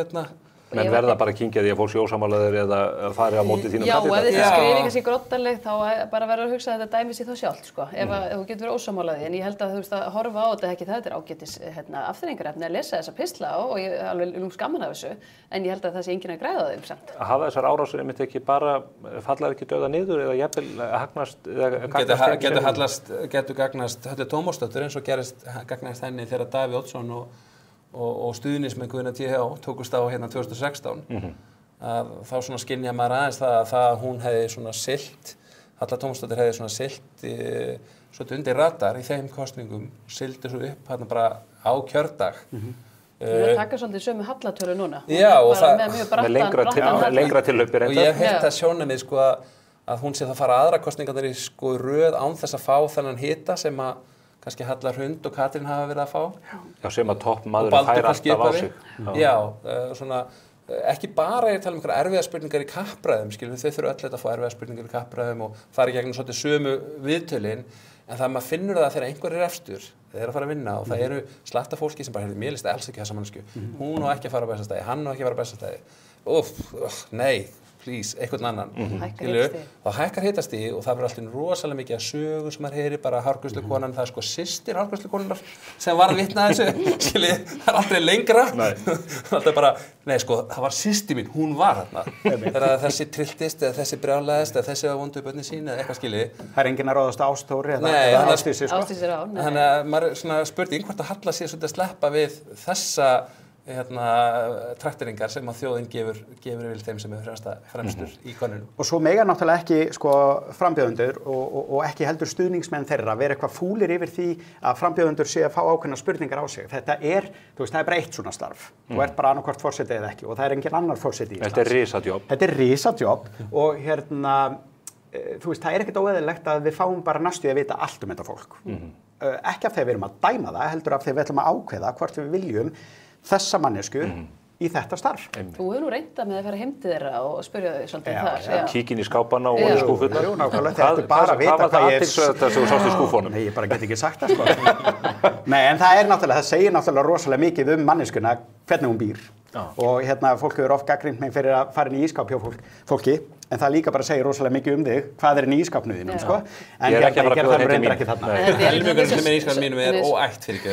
menn verða bara að kyngja því að fólk sé ósammálaðir eða fari á móti þínum kandídat. Já, ef þið skrifið kannski groddaleg þá bara verður að hugsa að þetta dæmi sér þá sjálft, sko, ef þú getur verið ósammálaði, en ég held að þú veist að horfa á þetta ekki, það ágætis afþreyingarefni að lesa þessa pistla og ég alveg gaman af þessu, en ég held að það sé enginn að græða þeim samt. Hafa þessar árásir einmitt ekki bara fallaði ekki dauða niður eða jafnvel hagnast getur gagnast Höllu Tómasdóttur eins og gagnast henni þegar Davíð Oddsson og stuðningsmenn Guðna TH tókust á hérna 2016 að þá svona skynja maður aðeins það að hún hefði svona siglt, Halla Tómasdóttir hefði svona siglt svolítið undir radar í þeim kosningum, sigldi svo upp hérna bara á kjördag. Það taka svolítið sömu hallatölu núna. Já, og með lengra tilhlaupir. Og ég hef heyrt það sjónarmið, sko, að hún sé það fara aðra kosningarnar í sko röð án þess að fá þennan hita sem að kannski Halla Hrund og Katrín hafa verið að fá. Já, sem að toppmaðurinn fær alltaf á sig. Já, svona, ekki bara ég tala einhverja erfiða spurningar í kappræðum, skilur, þau þurfa öll að fá erfiða spurningar í kappræðum og fara í gegnum svolítið sömu viðtölin, en það maður finnur það þegar einhver efstur, þeir að fara að vinna og það eru slatta fólki sem bara, mér líst alls ekki þessa mannsku, hún á ekki að fara á bestastæði, hann á ekki að fara á bestastæði, nei, please, einhvern annan, þá hækkar hitastig og það verður alltaf rosalega mikið að sögur sem maður heyri, bara hárgreiðslukonan, það sko systir hárgreiðslukonunnar sem var að vitna þessu, skilji, það aldrei lengra, alltaf bara, nei sko, það var systir mín, hún var þarna, þegar þessi trilltist eða þessi brjálæðist eða þessi var vondu börnin sín eða eitthvað, skilji. Það enginn að ráðast Ástóri eða Ástísi, sko. Ástísir á, nei. Þannig að maður svona spurning hvort að Halla sé svolítið að sleppa við þessa trakteringar sem að þjóðin gefur yfir þeim sem er fremstur í konunum. Og svo mega náttúrulega ekki sko frambjóðendur og ekki heldur stuðningsmenn þeirra vera eitthvað fúlir yfir því að frambjóðendur sé að fá ákveðna spurningar á sig. Þetta þú veist, það er bara eitt svona starf. Þú ert bara annarkvort forseti eða ekki og það er engin annar forseti í Íslands. Þetta er risadjobb. Þetta er risadjobb og þú veist, það er ekkert óeðlilegt að við fáum bara næstu að vita allt þetta fólk. Ekki af því að við erum að dæma það, heldur af því að við ætlum að ákveða hvort við viljum þessa mannesku í þetta starf. Þú hefur nú reynda með að fara heim til þeirra og spyrja þau svolítið þar. Kíkin í skápana og skúfurnar. Jú, nákvæmlega, þetta bara að vita hvað var það athyglisvert sem þú sást í skúfunum? Nei, ég bara get ekki sagt það, sko. Nei, en það segir náttúrulega rosalega mikið manneskuna, hvernig hún býr. Og fólk hefur oft gagnrýnt mig fyrir að fara inn í ískáp hjá fólki en það líka bara segir rosalega mikið þig hvað er í ískapnu þínum, sko. En Ég er ekki að fara að bjóða heim til mín. ekki þarna. Helmingurinn sem í ískapnum mínum óætt fyrir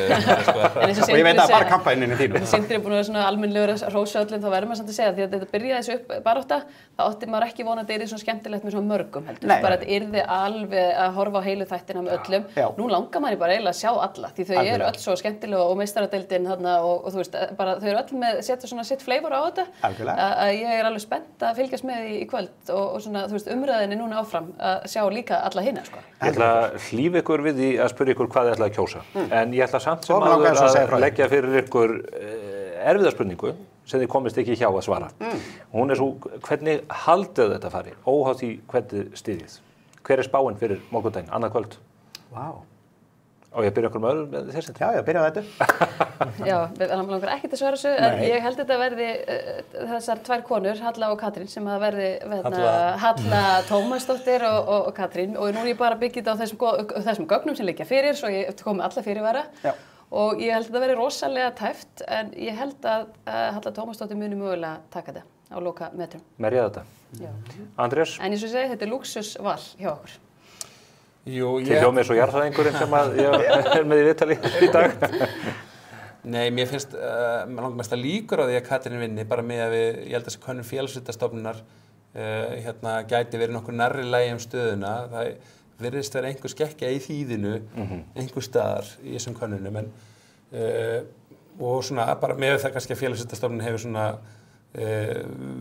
Og ég veit að bara kampæninu þínu. Sindri er búin að vera svona almennlegur að hrósa öllum, þá verður maður samt að segja því að þetta byrjaði þessu upp barátta, þá átti maður ekki vonandi yrði svona skemmtilegt með svona mörgum heldur. Bara þetta yrði alveg að horfa á heilu þættina með öllum. Nú langar maður bara eiginlega að sjá alla, því þau eru öll svo skemmtilega og meistaradeildin þarna og þú veist, bara þau eru öll með setja svona sitt flavor á þetta. Að ég er alveg spennt að fylgjast með í kvöld og svona, þú veist, umræðinni núna áfram að sjá líka alla hina, sko. Ég ætla að hlífa ykkur við því að spyrja ykkur hvað þið ætlaði að kjósa. En ég ætla samt sem áður að leggja fyrir ykkur erfiða spurningu sem þið komist ekki hjá að svara. Hún er svo, hvernig haldið þetta fari, óháð því hvernig styðjið? Hver er spáin fyrir morgundaginn, annað kvöld? Og ég byrja okkur með öðru með þessi? Já, byrja á þetta. Já, við langar ekkert að svara þessu, en ég held þetta verði þessar tvær konur, Halla og Katrín, sem að verði Halla Tómasdóttir og Katrín, og nú er ég bara byggjið á þessum gögnum sem liggja fyrir, svo ég komi alla fyrirvara. Og ég held að þetta verði rosalega tæft, en ég held að Halla Tómasdóttir muni mögulega taka þetta á loka metrum. Merja þetta. Já. Andrés? En eins og segi, þetta er lúxusval hjá okkur. Þið hljómið svo jarðfræðingurinn sem að ég er með í viðtali í dag. Nei, mér finnst, maður langar mest að líkur á því að Katrín vinni, bara með að ég held að þessi könnun félagsvísindastofnunar gæti verið nokkuð nærri lagi stöðuna. Það virðist vera einhver skekkja í þýðinu, einhver staðar í þessum könnunum, og svona bara með það kannski að félagsvísindastofnun hefur svona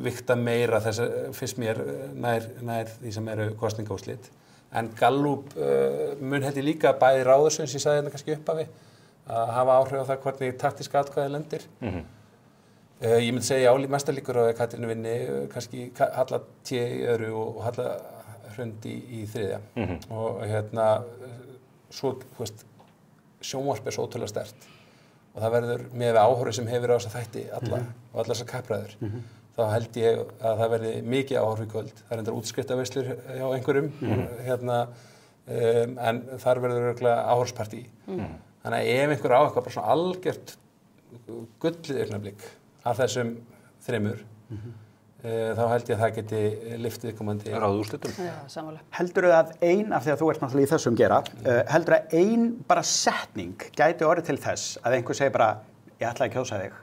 vigta meira þess að finnst mér nær því sem eru kosningaúrslit. En Gallup mun held ég líka bæði ráður sem ég sagði hérna kannski upphafi að hafa áhrif á það hvernig taktíska atkvæði lendir. Ég myndi segja mesta líkur á að Katrín vinni, kannski Halla T í öðru og Halla Hrund í þriðja. Og svo, þú veist, sjónvarp er svo ótrúlega sterkt og það verður með áhorfið sem hefur á þessa þætti alla og allar þessar kappræður. Þá held ég að það verði mikið áhorf í kvöld. Það er endar útskriftarveislur hjá einhverjum, en þar verður örugglega áhorfspartí. Þannig að ef einhver á eitthvað bara svona algjört gullið augnablik af þessum þremur, þá held ég að það geti lyftið viðkomandi ráðúrslitum. Já, sammála. Heldurðu að af því að þú ert náttúrulega í þessum gera, heldurðu að bara setning gæti orðið til þess að einhver segir bara, ég ætla að kjósa þig,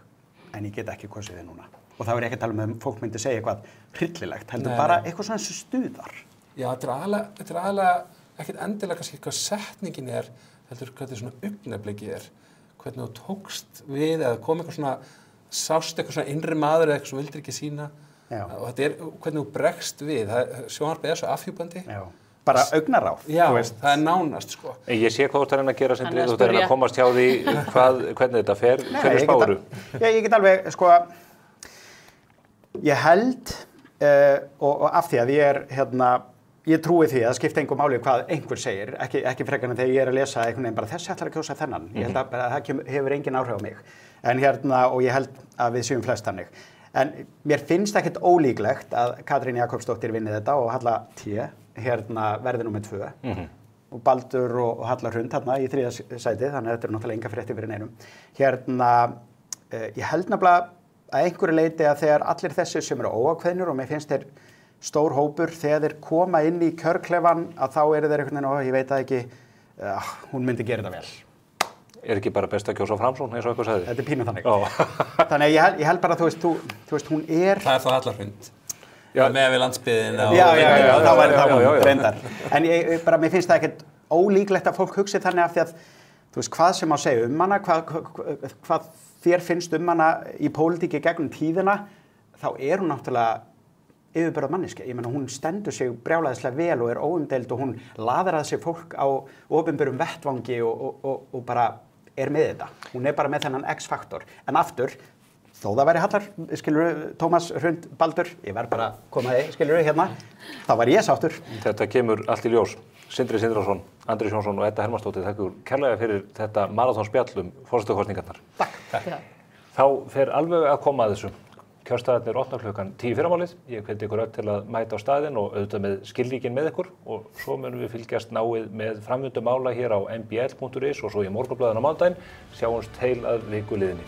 en ég get ekki kosið þig núna. Og það er ekki að tala um fólk myndi segja eitthvað hryllilegt, heldur bara eitthvað svona sem stuðar. Já, þetta er aðalega ekkert endilega kannski hvað setningin er, heldur hvernig svona augnablikið hvernig þú tókst við eða kom eitthvað svona, sást eitthvað svona innri maður eða eitthvað sem vildir ekki sína. Og þetta er hvernig þú bregst við, sjónvarpið er svo afhjúpandi. Bara augnaráð. Já, það er nánast, sko. Ég sé hvað þú ert að reyna að gera, Sindri, þú ert að reyna að komast hjá því hvernig þetta fer, hvernig spáru? Ég get alveg, sko, ég held, og af því að ég trúi því að það skipta engu máli hvað einhver segir, ekki frekar en þegar ég er að lesa einhvern veginn bara þessi ætlar að kjósa þennan. Ég held að það hefur engin áhrif á mig. Og ég held að við séum flest þannig. En mér finnst ekkert ólíklegt að Katrín Jakobsdóttir vinni þetta og Halla T verði númer 2. Og Baldur og Halla Hrund í 3. sæti, þannig að þetta er náttúrulega enga fréttir fyrir neinum. Ég held nefnilega að einhverju leiti að þegar allir þessi sem eru óákveðnir og mér finnst þeir stór hópur, þegar þeir koma inn í kjörklefan að þá eru þeir einhvern veginn, ég veit það ekki, hún myndi gera þetta vel. Er ekki bara best að kjósa Framsókn eins og eitthvað sagði? Þetta er pínu þannig. Þannig að ég held bara að þú veist, hún er... Það er þá Halla Hrund. Með við landsbyðin. Já, þá væri það hún reyndar. En mér finnst það ekkert ólíklegt að fólk hugsi þannig af því að, þú veist, hvað sem má segja hana, hvað þér finnst hana í pólitíki gegnum tíðina, þá er hún náttúrulega yfirburða manneskja. Ég meina, hún stendur sig brjálæðislega vel og er óumdeild og hún laðar að sig fólk á opinberum vettvangi og bara er með þetta. Hún er bara með þennan X-faktor. En aftur, þó það væri Hallar, skilurðu, Tómas, Hrund, Baldur, ég verð bara að koma skilurðu, þá var ég sáttur. Þetta kemur allt í ljós. Sindri Sindrason, Andrés Jónsson og Edda Hermannsdóttir, þakka ykkur kærlega fyrir þetta maraþonspjall forsetakosningarnar. Takk. Þá fer alveg að koma að þessu. Kjörstaðarnir opna klukkan 10 fyrramálið. Ég hvet ykkur öll til að mæta á staðinn og auðvitað með skilríkin með ykkur og svo munum við fylgjast náið með framvindu mála hér á mbl.is og svo í Morgunblaðinu á mánudaginn. Sjáumst heil að viku liðinni.